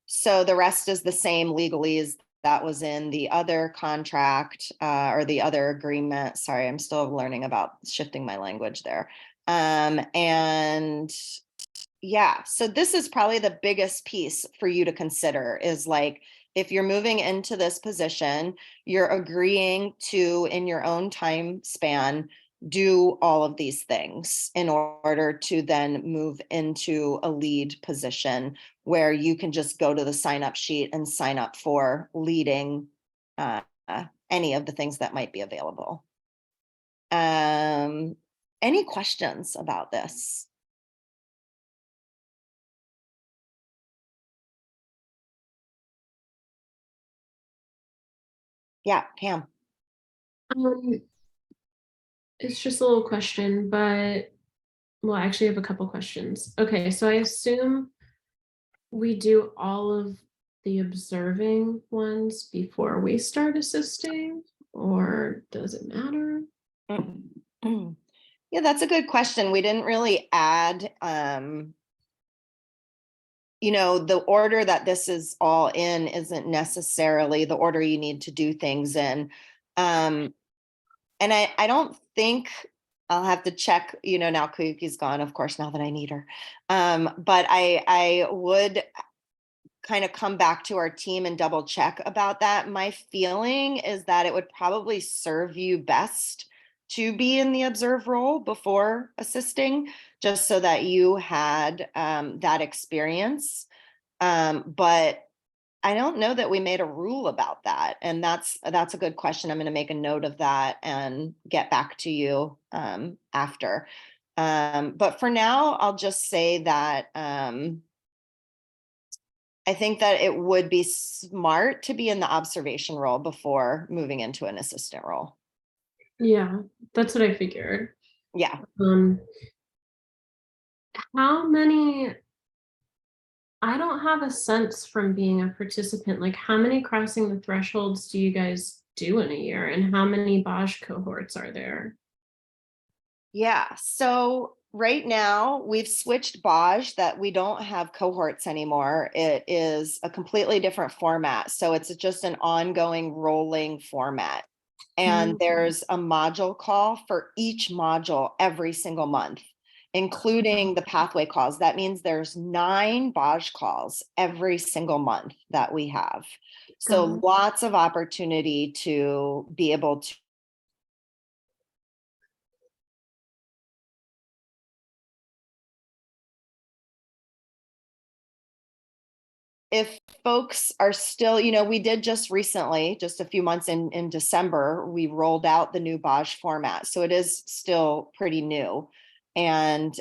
So the rest is the same legalese that was in the other contract, or the other agreement. Sorry, I'm still learning about shifting my language there. And yeah, so this is probably the biggest piece for you to consider, is like, if you're moving into this position, you're agreeing to, in your own time span, do all of these things in order to then move into a lead position where you can just go to the sign up sheet and sign up for leading any of the things that might be available. Any questions about this? Yeah, Pam. It's just a little question, but well, I actually have a couple questions. Okay, so I assume we do all of the observing ones before we start assisting, or does it matter? Yeah, that's a good question. We didn't really add, the order that this is all in isn't necessarily the order you need to do things in. And I don't think, I'll have to check, now Kuyuki's gone, of course, now that I need her. But I would kind of come back to our team and double check about that. My feeling is that it would probably serve you best to be in the observe role before assisting, just so that you had that experience. But I don't know that we made a rule about that. And that's a good question. I'm going to make a note of that and get back to you after. But for now, I'll just say that I think that it would be smart to be in the observation role before moving into an assistant role. Yeah, that's what I figured. Yeah. How many, I don't have a sense from being a participant, like how many crossing the thresholds do you guys do in a year, and how many BOJ cohorts are there? Yeah, so right now we've switched BOJ, that we don't have cohorts anymore. It is a completely different format. So it's just an ongoing rolling format. And there's a module call for each module every single month. including the pathway calls. That means there's 9 BAJ calls every single month that we have. So Got it. lots of opportunity to be able to if folks are still, we did just recently, just a few months in December, we rolled out the new BAJ format. So it is still pretty new. And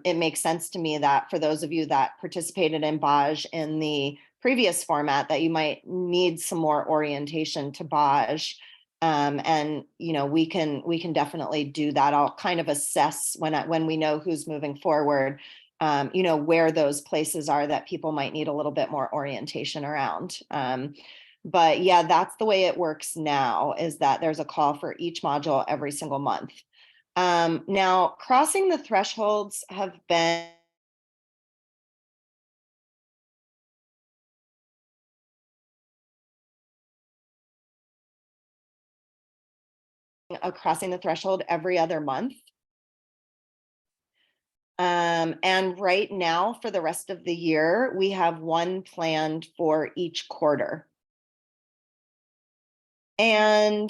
it makes sense to me that for those of you that participated in BAJ in the previous format, that you might need some more orientation to BAJ. And we can definitely do that. I'll kind of assess when we know who's moving forward, where those places are that people might need a little bit more orientation around. But yeah, that's the way it works now, is that there's a call for each module every single month. Now, crossing the thresholds have been crossing the threshold every other month. And right now, for the rest of the year, we have one planned for each quarter. And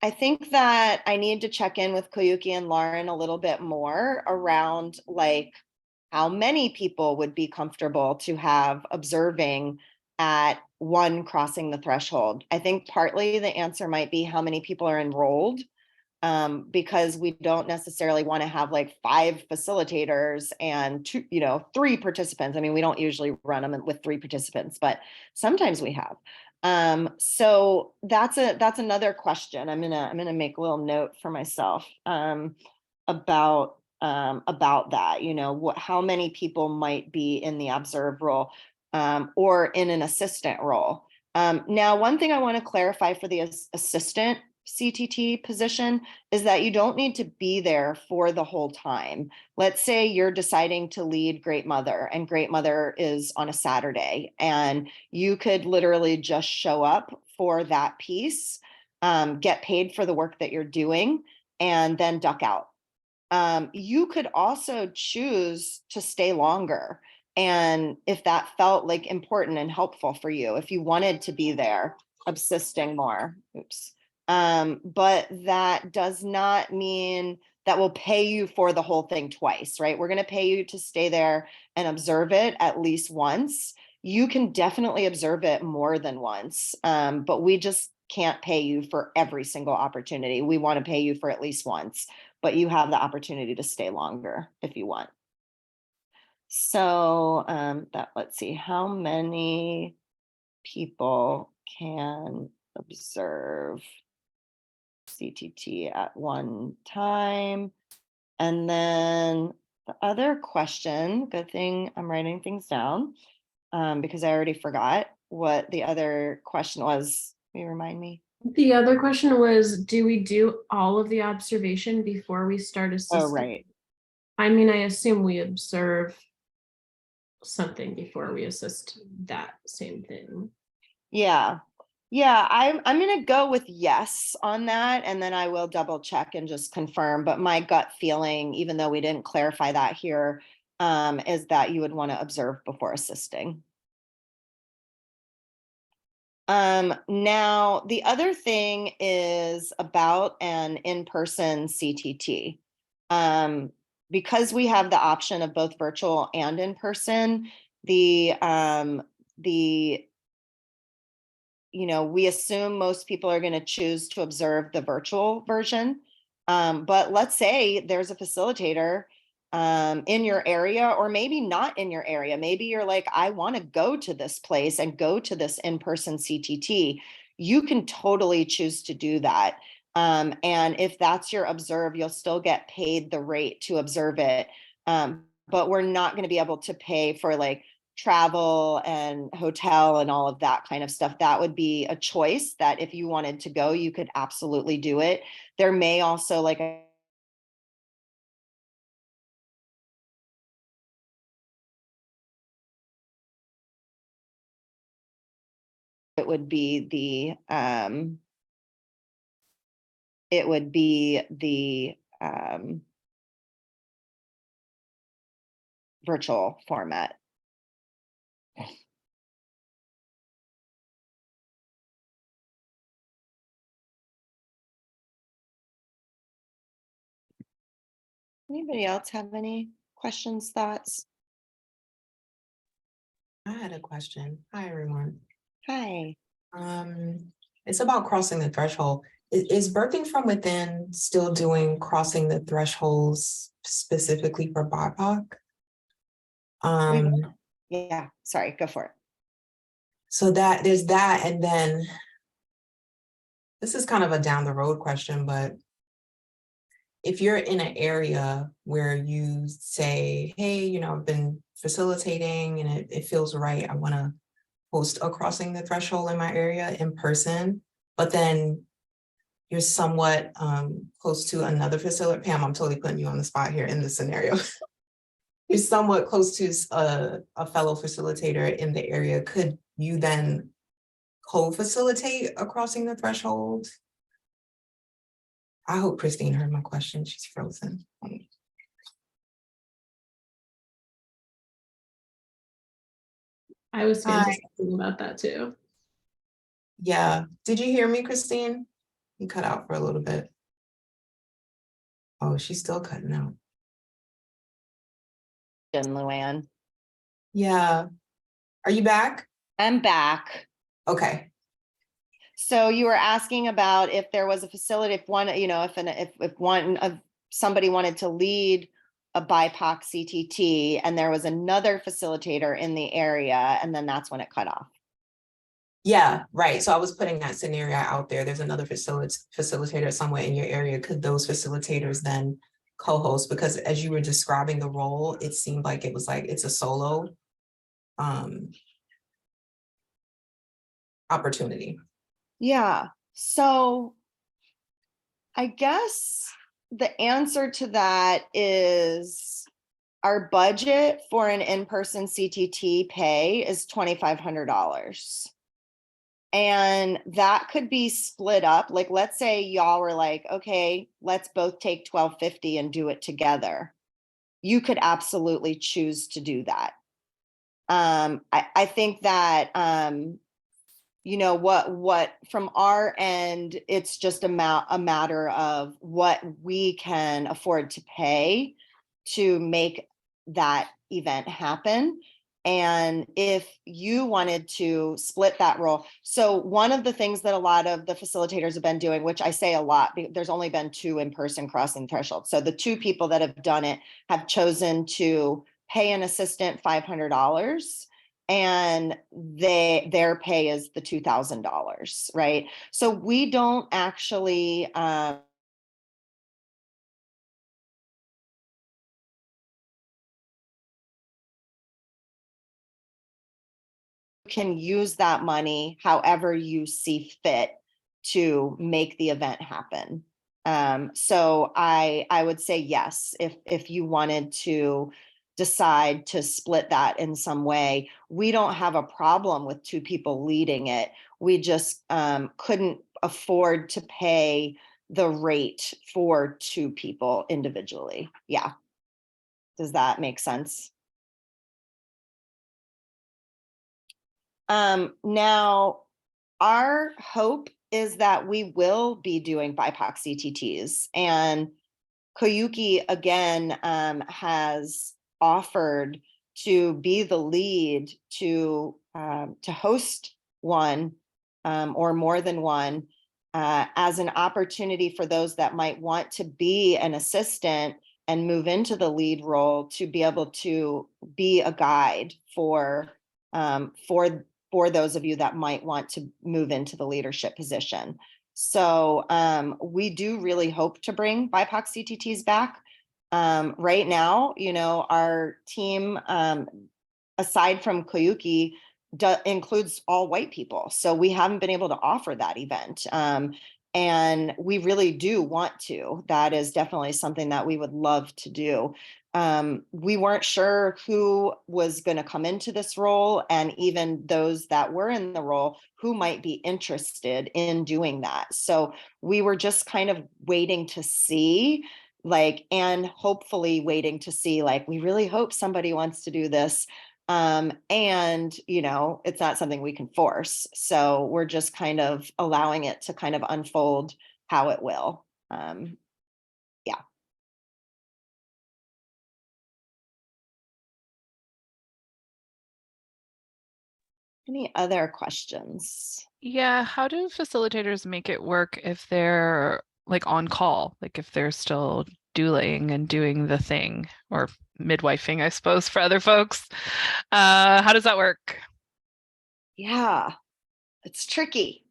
I think that I need to check in with Koyuki and Lauren a little bit more around like how many people would be comfortable to have observing at one crossing the threshold. I think partly the answer might be how many people are enrolled, because we don't necessarily want to have like 5 facilitators and 3 participants. I mean, we don't usually run them with 3 participants, but sometimes we have. So that's another question. I'm gonna make a little note for myself about that. How many people might be in the observe role or in an assistant role. Now, one thing I want to clarify for the assistant CTT position is that you don't need to be there for the whole time. Let's say you're deciding to lead Great Mother and Great Mother is on a Saturday, and you could literally just show up for that piece, get paid for the work that you're doing, and then duck out. You could also choose to stay longer. And if that felt like important and helpful for you, if you wanted to be there assisting more, oops. But that does not mean that we'll pay you for the whole thing twice, right? We're going to pay you to stay there and observe it at least once. You can definitely observe it more than once, but we just can't pay you for every single opportunity. We want to pay you for at least once, but you have the opportunity to stay longer if you want. So let's see, how many people can observe CTT at one time? And then the other question, good thing I'm writing things down, because I already forgot what the other question was. Will you remind me? The other question was, do we do all of the observation before we start assisting? Oh, right. I mean, I assume we observe something before we assist that same thing. Yeah. I'm gonna go with yes on that, and then I will double check and just confirm. But my gut feeling, even though we didn't clarify that here, is that you would want to observe before assisting. Now, the other thing is about an in-person CTT. Because we have the option of both virtual and in-person, we assume most people are going to choose to observe the virtual version. But let's say there's a facilitator in your area, or maybe not in your area. Maybe you're like, I want to go to this place and go to this in-person CTT. You can totally choose to do that. And if that's your observe, you'll still get paid the rate to observe it. But we're not going to be able to pay for like travel and hotel and all of that kind of stuff. That would be a choice that if you wanted to go, you could absolutely do it. There may also like it would be the virtual format. Anybody else have any questions, thoughts? I had a question. Hi, everyone. Hi. It's about crossing the threshold. Is birthing from within still doing crossing the thresholds specifically for BIPOC? Yeah, sorry, go for it. So that there's that, and then this is kind of a down the road question, but if you're in an area where you say, hey, you know, I've been facilitating and it feels right, I want to host a crossing the threshold in my area in person, but then you're somewhat close to another facilitator. Pam, I'm totally putting you on the spot here in this scenario. You're somewhat close to a fellow facilitator in the area. Could you then co-facilitate a crossing the threshold? I hope Christine heard my question. She's frozen. I was Hi. fantasizing about that too. Yeah. Did you hear me, Christine? You cut out for a little bit. Oh, she's still cutting out. Luann. Yeah. Are you back? I'm back. Okay. So you were asking about if there was a facility, if one, you know, if one of somebody wanted to lead a BIPOC CTT and there was another facilitator in the area, and then that's when it cut off. Yeah, right. So I was putting that scenario out there. There's another facilitator somewhere in your area. Could those facilitators then co-host? Because as you were describing the role, it seemed like it was like it's a solo opportunity. Yeah. So I guess the answer to that is our budget for an in-person CTT pay is $2,500. And that could be split up. Like, let's say y'all were like, okay, let's both take $1,250 and do it together. You could absolutely choose to do that. I think that, you know, what from our end, it's just a matter of what we can afford to pay to make that event happen. And if you wanted to split that role. So one of the things that a lot of the facilitators have been doing, which I say a lot, there's only been 2 in-person crossing thresholds. So the 2 people that have done it have chosen to pay an assistant $500 and their pay is the $2,000, right? So we don't actually can use that money however you see fit to make the event happen. So I would say yes, if you wanted to decide to split that in some way, we don't have a problem with 2 people leading it. We just couldn't afford to pay the rate for 2 people individually. Yeah. Does that make sense? Now, our hope is that we will be doing BIPOC CTTs, and Koyuki again has offered to be the lead to host one or more than one as an opportunity for those that might want to be an assistant and move into the lead role to be able to be a guide for those of you that might want to move into the leadership position. So we do really hope to bring BIPOC CTTs back. Right now, you know, our team, aside from Koyuki, includes all white people. So we haven't been able to offer that event. And we really do want to. That is definitely something that we would love to do. We weren't sure who was going to come into this role, and even those that were in the role, who might be interested in doing that. So we were just kind of waiting to see. like, and hopefully waiting to see, like, we really hope somebody wants to do this. And, you know, it's not something we can force. So we're just kind of allowing it to kind of unfold how it will. Yeah. Any other questions? Yeah, how do facilitators make it work if they're like on call, like if they're still douling and doing the thing, or midwifing, I suppose, for other folks? How does that work? Yeah, it's tricky.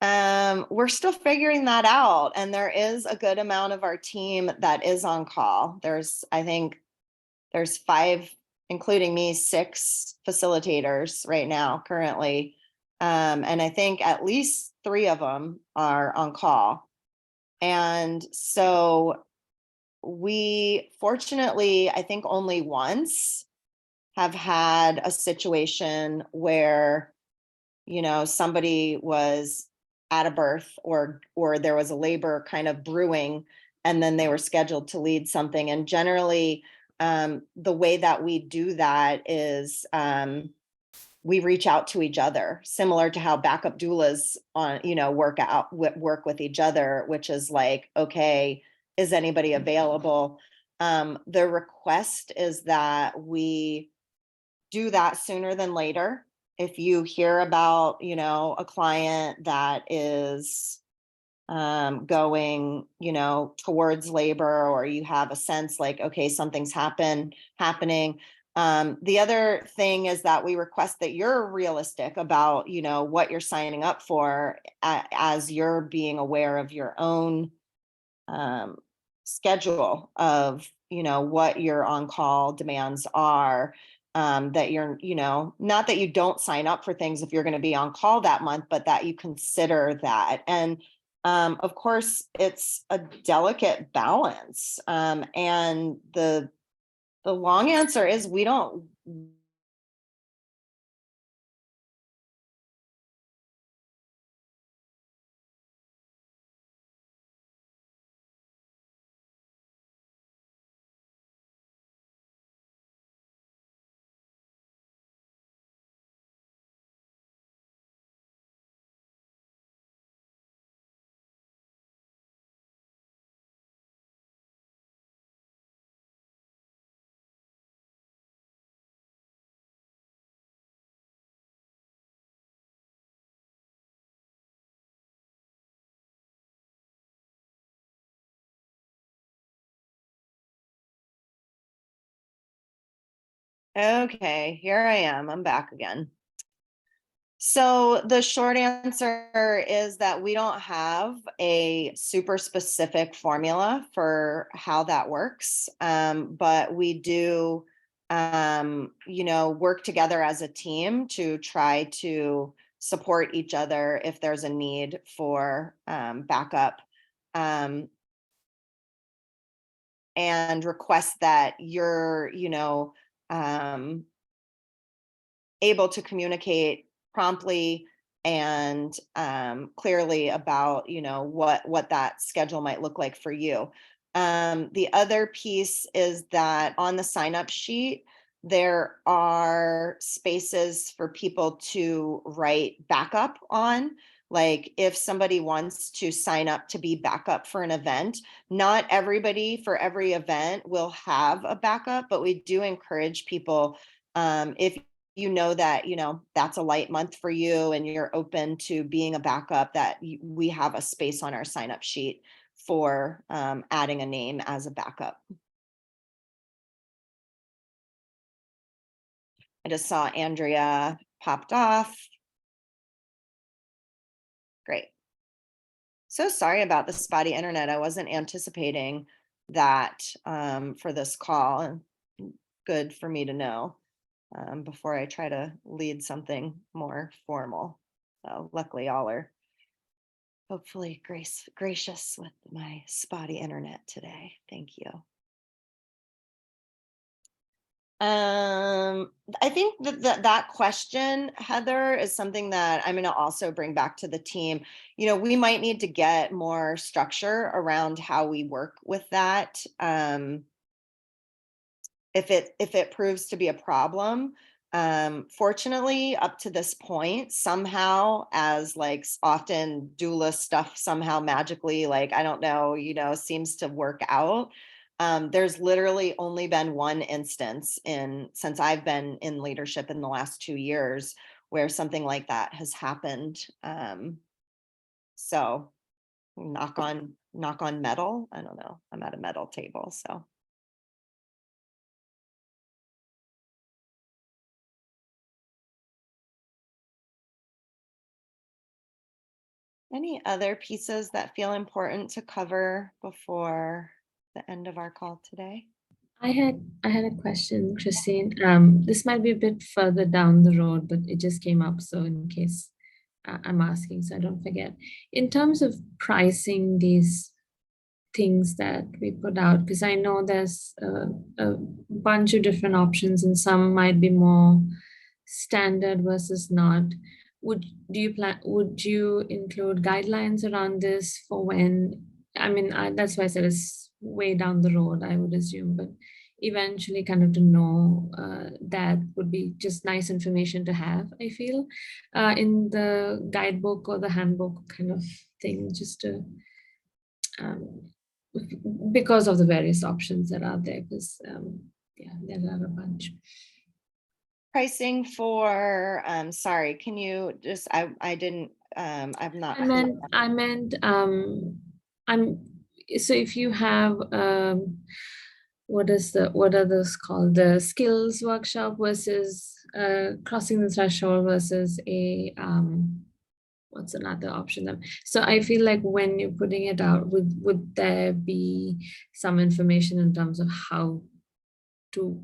We're still figuring that out, and there is a good amount of our team that is on call. I think there's 5, including me, 6 facilitators right now currently. And I think at least 3 of them are on call. And so we fortunately, I think only once have had a situation where, you know, somebody was at a birth, or there was a labor kind of brewing, and then they were scheduled to lead something. And generally, the way that we do that is, we reach out to each other, similar to how backup doulas work with each other, which is like, okay, is anybody available? The request is that we do that sooner than later. If you hear about, you know, a client that is going, you know, towards labor, or you have a sense like, okay, something's happening. The other thing is that we request that you're realistic about, you know, what you're signing up for, as you're being aware of your own schedule of, you know, what your on-call demands are. That you're, you know, not that you don't sign up for things if you're going to be on call that month, but that you consider that. And of course, it's a delicate balance. And the long answer is we don't. Okay, here I am. I'm back again. So the short answer is that we don't have a super specific formula for how that works, but we do, you know, work together as a team to try to support each other if there's a need for backup, um, and request that you're, you know, able to communicate promptly and clearly about, you know, what that schedule might look like for you. The other piece is that on the sign up sheet, there are spaces for people to write backup on. Like if somebody wants to sign up to be backup for an event, not everybody for every event will have a backup, but we do encourage people, if you know that, you know, that's a light month for you and you're open to being a backup, that we have a space on our sign up sheet for adding a name as a backup. I just saw Andrea popped off. Great. So sorry about the spotty internet. I wasn't anticipating that for this call, and good for me to know before I try to lead something more formal. So luckily y'all are hopefully gracious with my spotty internet today. Thank you. I think that question, Heather, is something that I'm going to also bring back to the team. We might need to get more structure around how we work with that. If it proves to be a problem. Fortunately, up to this point, somehow, as like often doula stuff somehow magically, like, I don't know, seems to work out. There's literally only been one instance since I've been in leadership in the last 2 years where something like that has happened. So knock on metal. I don't know. I'm at a metal table, so. Any other pieces that feel important to cover before the end of our call today? I had a question, Christine. This might be a bit further down the road, but it just came up, so in case I'm asking, so I don't forget. In terms of pricing these things that we put out, because I know there's a bunch of different options, and some might be more standard versus not. Would you include guidelines around this for when? I mean, that's why I said it's way down the road, I would assume, but eventually kind of to know that would be just nice information to have, I feel, in the guidebook or the handbook kind of thing, just to um, because of the various options that are there, because yeah, there are a bunch. Pricing for, sorry, can you just, I didn't, I'm not. I meant I'm so if you have what are those called, the skills workshop versus crossing the threshold versus a what's another option then? So I feel like when you're putting it out, would there be some information in terms of how to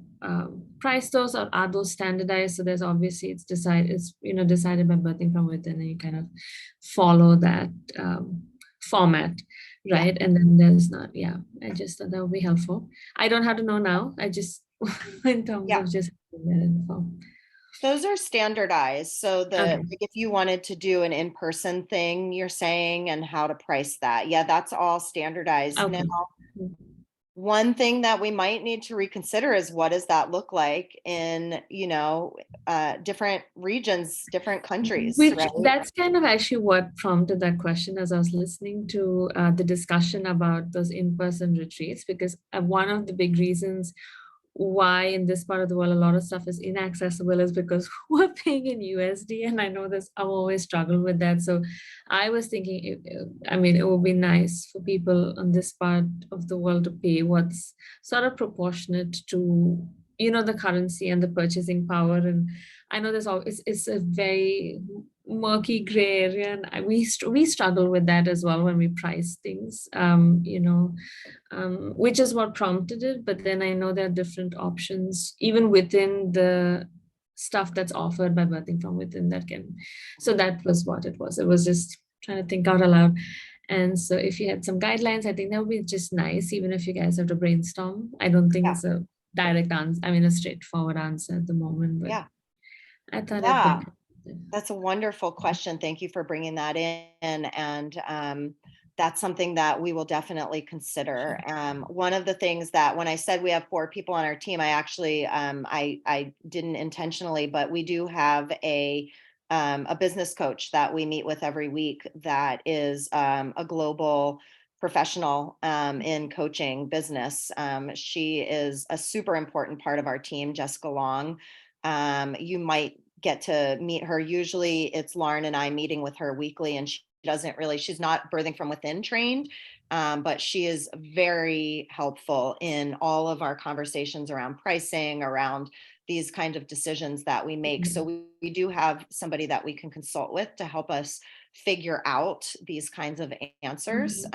price those, or are those standardized? So there's obviously it's decided by birthing from within, and you kind of follow that format, right? And then there's not, yeah, I just thought that would be helpful. I don't have to know now, I just in terms of just that info. Those are standardized. So Okay. like, if you wanted to do an in-person thing, you're saying, and how to price that. Yeah, that's all standardized. Okay. Now, one thing that we might need to reconsider is, what does that look like in, different regions, different countries, Which right? that's kind of actually what prompted that question as I was listening to the discussion about those in-person retreats, because one of the big reasons why in this part of the world a lot of stuff is inaccessible is because we're paying in USD, and I know this, I've always struggled with that. So I was thinking, it would be nice for people on this part of the world to pay what's sort of proportionate to the currency and the purchasing power. And I know there's always, it's a very murky gray area, and we struggle with that as well when we price things, which is what prompted it. But then I know there are different options even within the stuff that's offered by birthing from within that can. So that was what it was. It was just trying to think out aloud. And so if you had some guidelines, I think that would be just nice, even if you guys have to brainstorm. I don't think it's a direct answer, a straightforward answer at the moment, but I thought it could. That's a wonderful question. Thank you for bringing that in. And that's something that we will definitely consider. One of the things that, when I said we have 4 people on our team, I actually, I didn't intentionally, but we do have a business coach that we meet with every week that is a global professional in coaching business. She is a super important part of our team, Jessica Long. You might get to meet her. Usually it's Lauren and I meeting with her weekly, and she's not birthing from within trained, but she is very helpful in all of our conversations around pricing, around these kinds of decisions that we make. So we do have somebody that we can consult with to help us figure out these kinds of answers.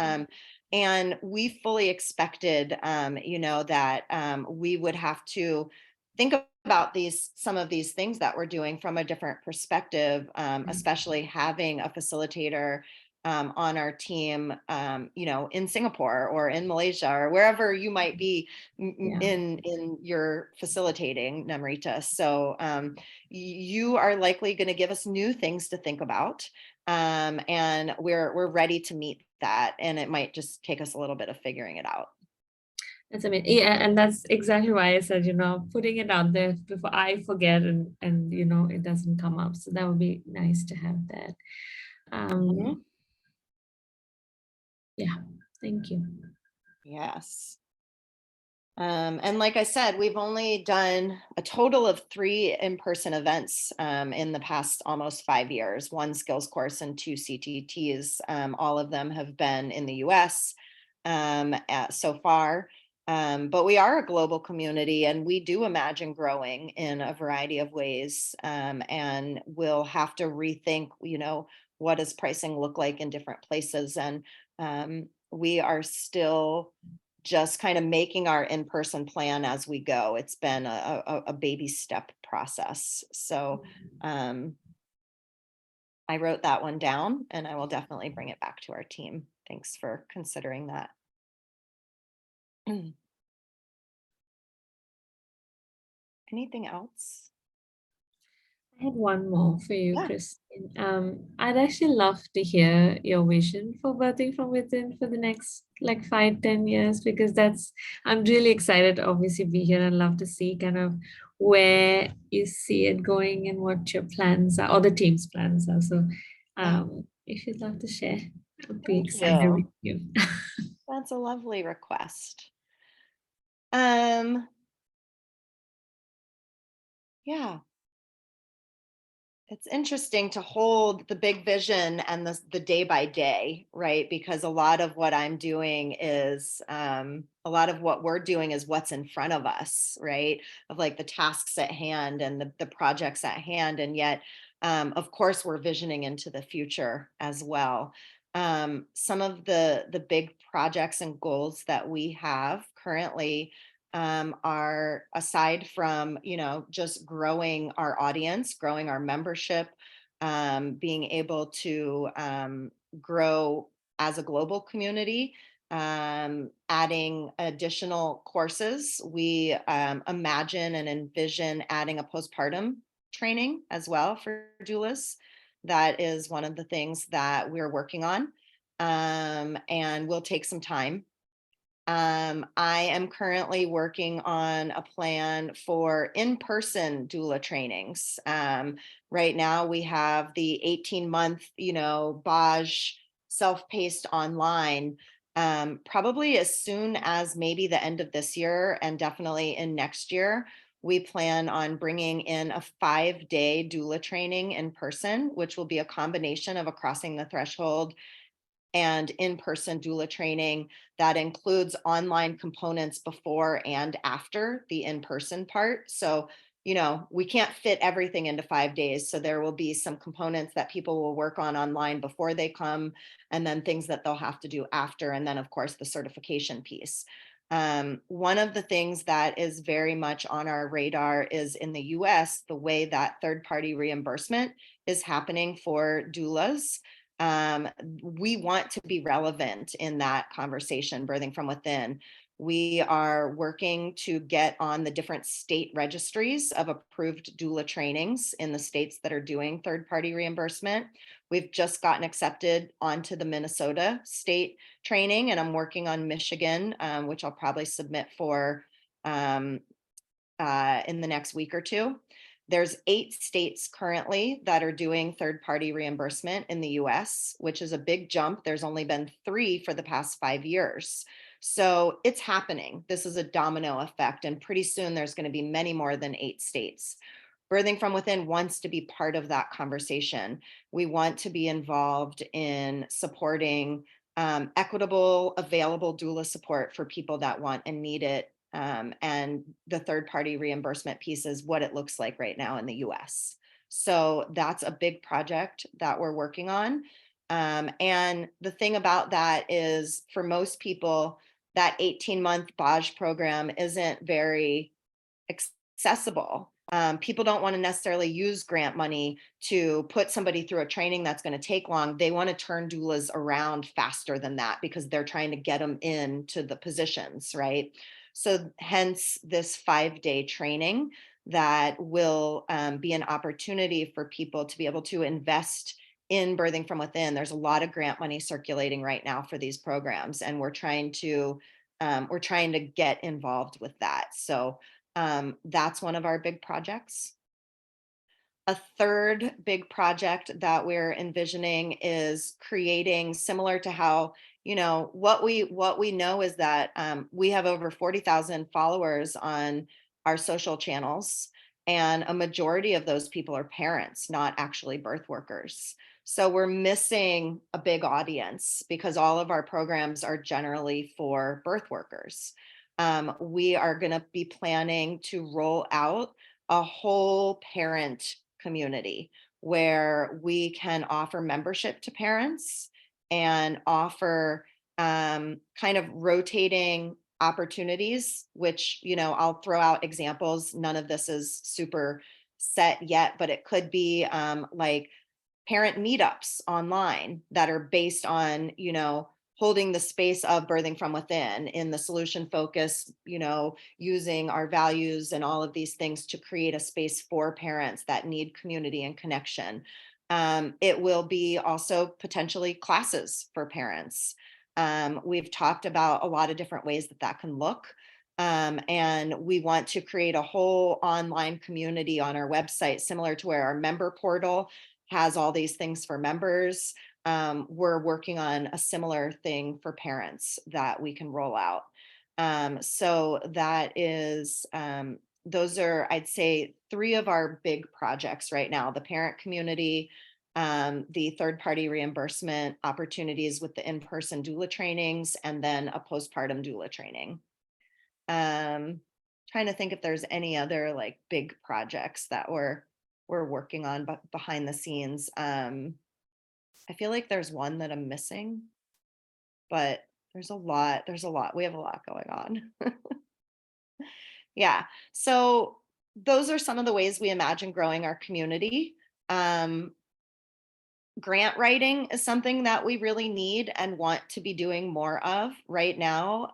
And we fully expected, that we would have to think about some of these things that we're doing from a different perspective, especially having a facilitator on our team, in Singapore or in Malaysia or wherever you might be in your facilitating, Namrita. So you are likely going to give us new things to think about, and we're ready to meet that. And it might just take us a little bit of figuring it out. That's amazing. Yeah, and that's exactly why I said, putting it out there before I forget and it doesn't come up. So that would be nice to have that. Yeah, thank you. Yes. And like I said, we've only done a total of 3 in-person events in the past almost 5 years, 1 skills course and 2 CTTs. All of them have been in the US so far. But we are a global community, and we do imagine growing in a variety of ways. And we'll have to rethink, what does pricing look like in different places? And we are still just kind of making our in-person plan as we go. It's been a baby step process. So I wrote that one down, and I will definitely bring it back to our team. Thanks for considering that. Anything else? I had one more for you, Yeah. Christine. I'd actually love to hear your vision for Birthing from Within for the next 5-10 years, because I'm really excited to obviously be here and love to see kind of where you see it going and what your plans are, or the team's plans are. So if you'd love to share, I'd be excited with you. That's a lovely request. Yeah. It's interesting to hold the big vision and the day by day, right? Because a lot of what I'm doing is, a lot of what we're doing is what's in front of us, right? Of like the tasks at hand and the projects at hand. And yet, of course, we're visioning into the future as well. Some of the big projects and goals that we have currently are, aside from, just growing our audience, growing our membership, being able to grow as a global community, adding additional courses. We imagine and envision adding a postpartum training as well for doulas. That is one of the things that we're working on, and will take some time. I am currently working on a plan for in-person doula trainings. Right now we have the 18-month, Baj self-paced online. Probably as soon as maybe the end of this year, and definitely in next year, we plan on bringing in a 5-day doula training in person, which will be a combination of a Crossing the Threshold and in-person doula training that includes online components before and after the in-person part. So, we can't fit everything into 5 days. So there will be some components that people will work on online before they come, and then things that they'll have to do after. And then of course the certification piece. One of the things that is very much on our radar is in the US, the way that third-party reimbursement is happening for doulas. We want to be relevant in that conversation, Birthing from Within. We are working to get on the different state registries of approved doula trainings in the states that are doing third-party reimbursement. We've just gotten accepted onto the Minnesota state training, and I'm working on Michigan, which I'll probably submit for in the next week or two. There's 8 states currently that are doing third-party reimbursement in the US, which is a big jump. There's only been 3 for the past 5 years. So it's happening. This is a domino effect, and pretty soon there's going to be many more than 8 states. Birthing from Within wants to be part of that conversation. We want to be involved in supporting equitable, available doula support for people that want and need it. And the third-party reimbursement piece is what it looks like right now in the US. So that's a big project that we're working on. And the thing about that is, for most people, that 18-month Baj program isn't very accessible. People don't want to necessarily use grant money to put somebody through a training that's going to take long. They want to turn doulas around faster than that because they're trying to get them into the positions, right? So hence this 5-day training that will be an opportunity for people to be able to invest in birthing from within. There's a lot of grant money circulating right now for these programs, and we're trying to get involved with that. So that's one of our big projects. A third big project that we're envisioning is creating, similar to how, what we know is that we have over 40,000 followers on our social channels, and a majority of those people are parents, not actually birth workers. So we're missing a big audience because all of our programs are generally for birth workers. We are going to be planning to roll out a whole parent community where we can offer membership to parents and offer kind of rotating opportunities, which, I'll throw out examples. None of this is super set yet, but it could be like parent meetups online that are based on, holding the space of birthing from within in the solution focus, using our values and all of these things to create a space for parents that need community and connection. It will be also potentially classes for parents. We've talked about a lot of different ways that can look. And we want to create a whole online community on our website, similar to where our member portal has all these things for members. We're working on a similar thing for parents that we can roll out. So that is, those are, I'd say, 3 of our big projects right now: the parent community, the third-party reimbursement opportunities with the in-person doula trainings, and then a postpartum doula training. Trying to think if there's any other like big projects that we're working on behind the scenes. I feel like there's one that I'm missing, but there's a lot. We have a lot going on. Yeah. So those are some of the ways we imagine growing our community. Grant writing is something that we really need and want to be doing more of right now.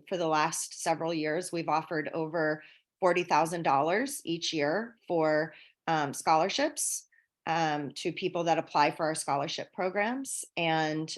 For the last several years, we've offered over $40,000 each year for scholarships to people that apply for our scholarship programs. And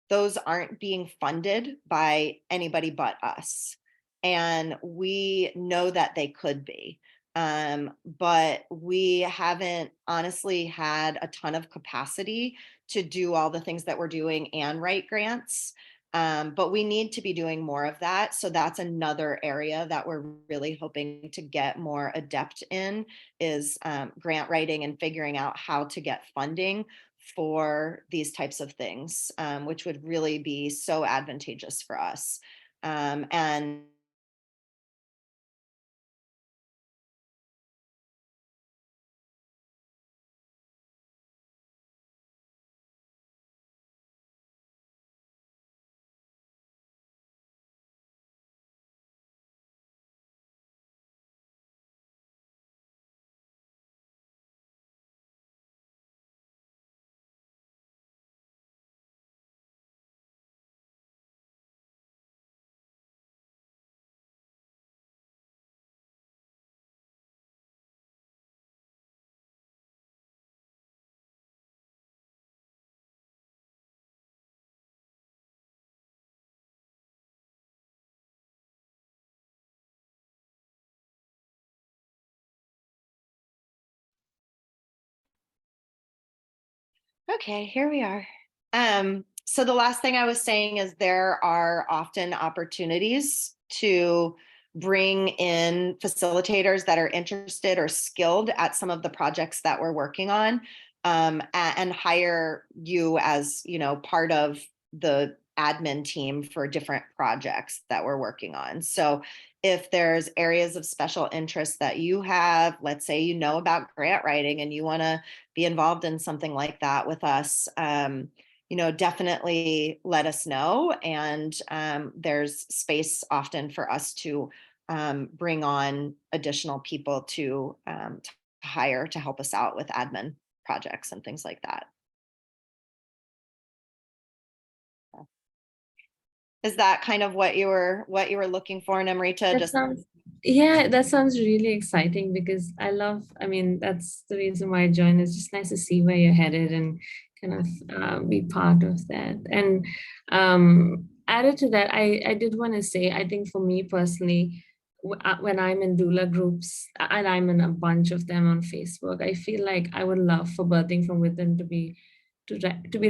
those aren't being funded by anybody but us. And we know that they could be. But we haven't honestly had a ton of capacity to do all the things that we're doing and write grants. But we need to be doing more of that. So that's another area that we're really hoping to get more adept in, is grant writing and figuring out how to get funding for these types of things, which would really be so advantageous for us. And okay, here we are. So the last thing I was saying is there are often opportunities to bring in facilitators that are interested or skilled at some of the projects that we're working on, and hire you as, part of the admin team for different projects that we're working on. So if there's areas of special interest that you have, let's say about grant writing and you want to be involved in something like that with us, definitely let us know. And there's space often for us to bring on additional people to hire to help us out with admin projects and things like that. Is that kind of what you were looking for, Namrita? That sounds, yeah, that sounds really exciting because I mean, that's the reason why I joined. It's just nice to see where you're headed and kind of be part of that. And added to that, I did want to say, I think for me personally, when I'm in doula groups, and I'm in a bunch of them on Facebook, I feel like I would love for Birthing from Within to be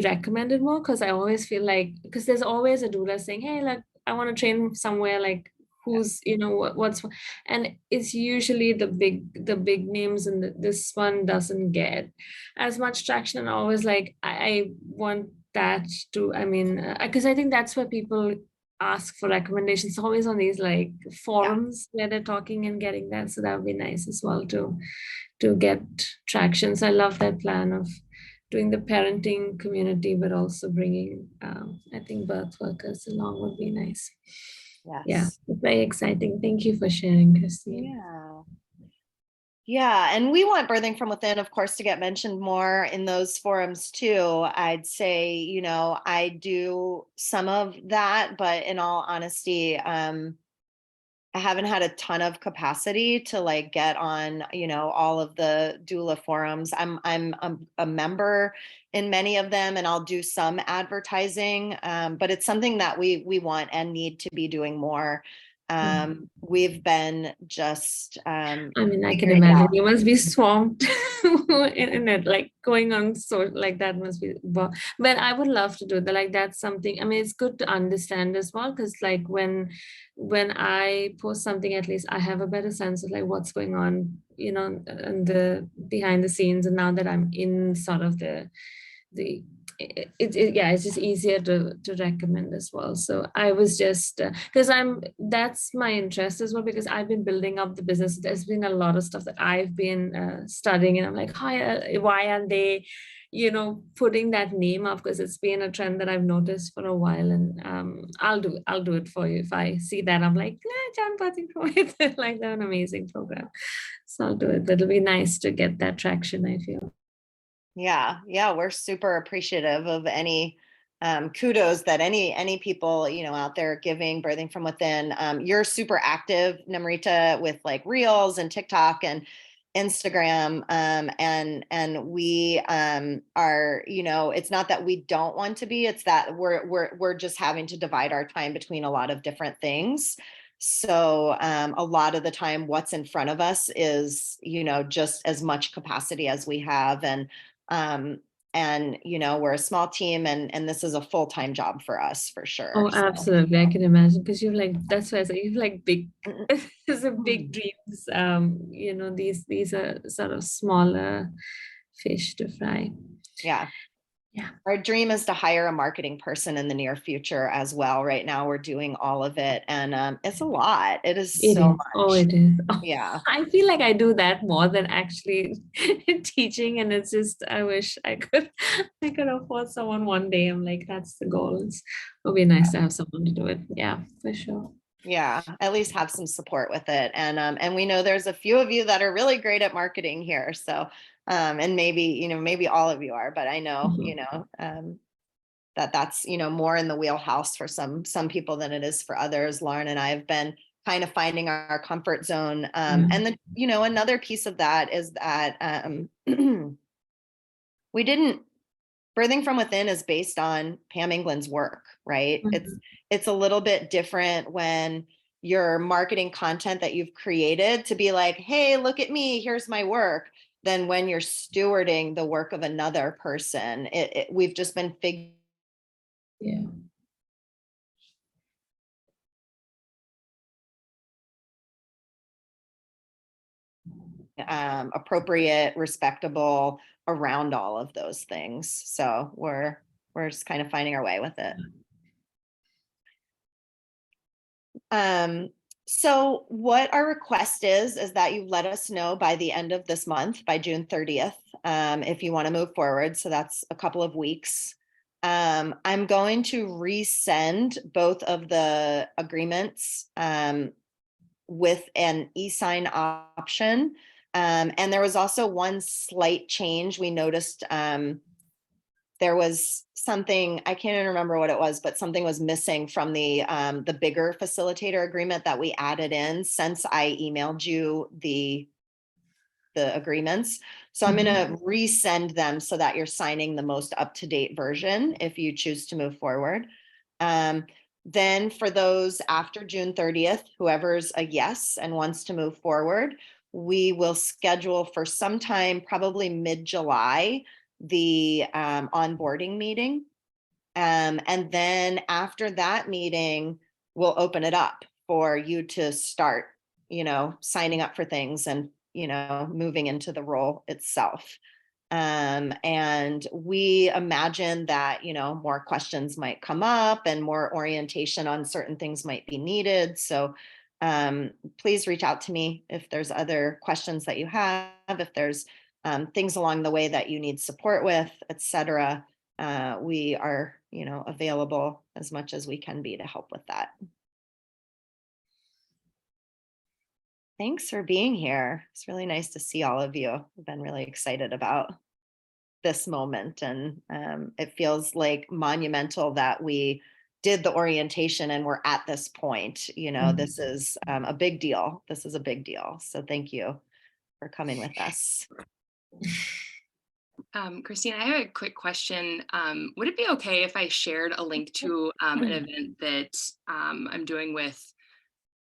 recommended more, because I always feel like, because there's always a doula saying, hey, like I want to train somewhere, like who's, you know, what's, and it's usually the big names, and this one doesn't get as much traction. And always like I want that to, I mean, because I think that's where people ask for recommendations, always on these like forums where they're talking and getting that. So that would be nice as well to get traction. So I love that plan of doing the parenting community, but also bringing, I think, birth workers along would be nice. Yes. Yeah, very exciting. Thank you for sharing, Christine. Yeah. Yeah, and we want Birthing from Within, of course, to get mentioned more in those forums too. I'd say, you know, I do some of that, but in all honesty, I haven't had a ton of capacity to like get on, you know, all of the doula forums. I'm a member in many of them, and I'll do some advertising, but it's something that we want and need to be doing more. We've been just I mean, I can figuring it imagine out. you must be swamped in it, like going on, so like that must be, but I would love to do that. Like that's something, I mean, it's good to understand as well, because like when I post something, at least I have a better sense of like what's going on, you know, and the behind the scenes. And now that I'm in sort of it's just easier to recommend as well. So I was just because that's my interest as well, because I've been building up the business. There's been a lot of stuff that I've been studying, and I'm like, why aren't they, you know, putting that name up? Because it's been a trend that I've noticed for a while. And I'll do it for you if I see that. I'm like, John Birthing from Within, like they're an amazing program, so I'll do it. But it'll be nice to get that traction, I feel. Yeah, we're super appreciative of any kudos that any people, you know, out there giving Birthing from Within. You're super active, Namrita, with like Reels and TikTok and Instagram, and we are, you know, it's not that we don't want to be, it's that we're just having to divide our time between a lot of different things. So a lot of the time what's in front of us is, you know, just as much capacity as we have. And you know, we're a small team, and this is a full-time job for us for sure. Oh, So, absolutely. I can imagine, because you've like, that's why I say you've like big, mm, there's a big dreams. You know, these are sort of smaller fish to fry. yeah. Yeah. Our dream is to hire a marketing person in the near future as well. Right now we're doing all of it, and it's a lot. It is It so is. Oh, much. it is. Oh, Yeah. I feel like I do that more than actually teaching, and it's just, I wish I could afford someone one day. I'm like, that's the goal. It would be nice to have someone to do it. Yeah, for sure. Yeah, at least have some support with it. And we know there's a few of you that are really great at marketing here. So and maybe, you know, maybe all of you are, but I know, you know, that's, you know, more in the wheelhouse for some people than it is for others. Lauren and I have been kind of finding our comfort zone. And then, you know, another piece of that is that we didn't, Birthing from Within is based on Pam England's work, right? It's a little bit different when you're marketing content that you've created to be like, hey, look at me, here's my work, than when you're stewarding the work of another person. We've just been figuring. Yeah. Appropriate, respectable around all of those things. So we're just kind of finding our way with it. So what our request is that you let us know by the end of this month, by June 30th, if you want to move forward. So that's a couple of weeks. I'm going to resend both of the agreements with an e-sign option. And there was also one slight change we noticed. There was something, I can't even remember what it was, but something was missing from the bigger facilitator agreement that we added in since I emailed you the agreements. So I'm going to resend them so that you're signing the most up-to-date version if you choose to move forward. Then for those after June 30th, whoever's a yes and wants to move forward, we will schedule for sometime probably mid-July the onboarding meeting. And then after that meeting, we'll open it up for you to start, signing up for things and, moving into the role itself. And we imagine that, more questions might come up and more orientation on certain things might be needed. So please reach out to me if there's other questions that you have, if there's things along the way that you need support with, etc. We are, available as much as we can be to help with that. Thanks for being here. It's really nice to see all of you. I've been really excited about this moment, and it feels like monumental that we did the orientation and we're at this point. This is a big deal. This is a big deal. So thank you for coming with us. Christine, I have a quick question. Would it be okay if I shared a link to an event that I'm doing with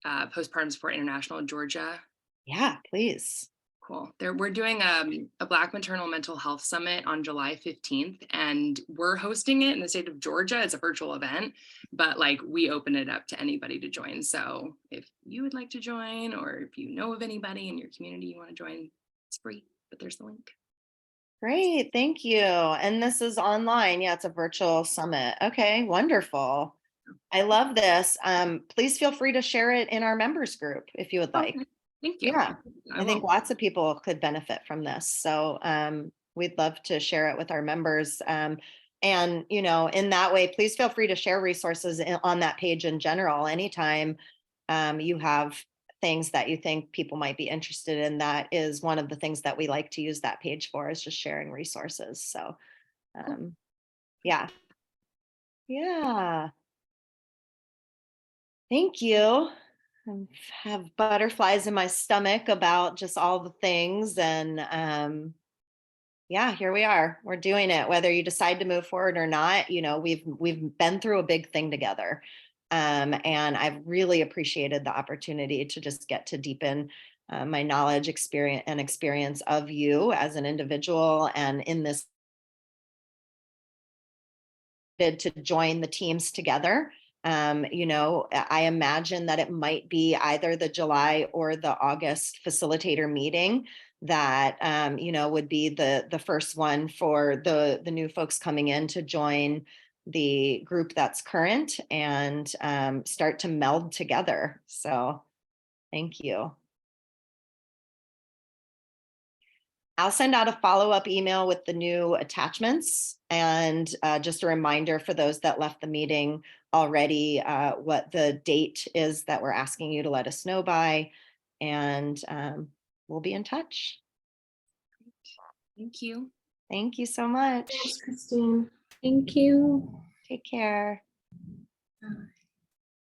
Postpartum Support International in Georgia? Yeah, please. Cool. We're doing a Black Maternal Mental Health Summit on July 15th, and we're hosting it in the state of Georgia. It's a virtual event, but we open it up to anybody to join. So if you would like to join, or if you know of anybody in your community you want to join, it's free, but there's the link. Great, thank you. And this is online. Yeah, it's a virtual summit. Okay, wonderful. I love this. Please feel free to share it in our members group if you would like. Okay. Thank you. Yeah, I think lots of people could benefit from this. So we'd love to share it with our members. And, in that way, please feel free to share resources on that page in general. Anytime you have things that you think people might be interested in, that is one of the things that we like to use that page for, is just sharing resources. So yeah. Thank you. I have butterflies in my stomach about just all the things. And yeah, here we are. We're doing it. Whether you decide to move forward or not, we've been through a big thing together. And I've really appreciated the opportunity to just get to deepen my knowledge, experience of you as an individual, and in this to join the teams together. I imagine that it might be either the July or the August facilitator meeting that would be the first one for the new folks coming in to join the group that's current and start to meld together. So thank you. I'll send out a follow-up email with the new attachments, and just a reminder for those that left the meeting already what the date is that we're asking you to let us know by, and we'll be in touch. Thank you. Thank you so much. Thanks, Christine. Thank you. Take care.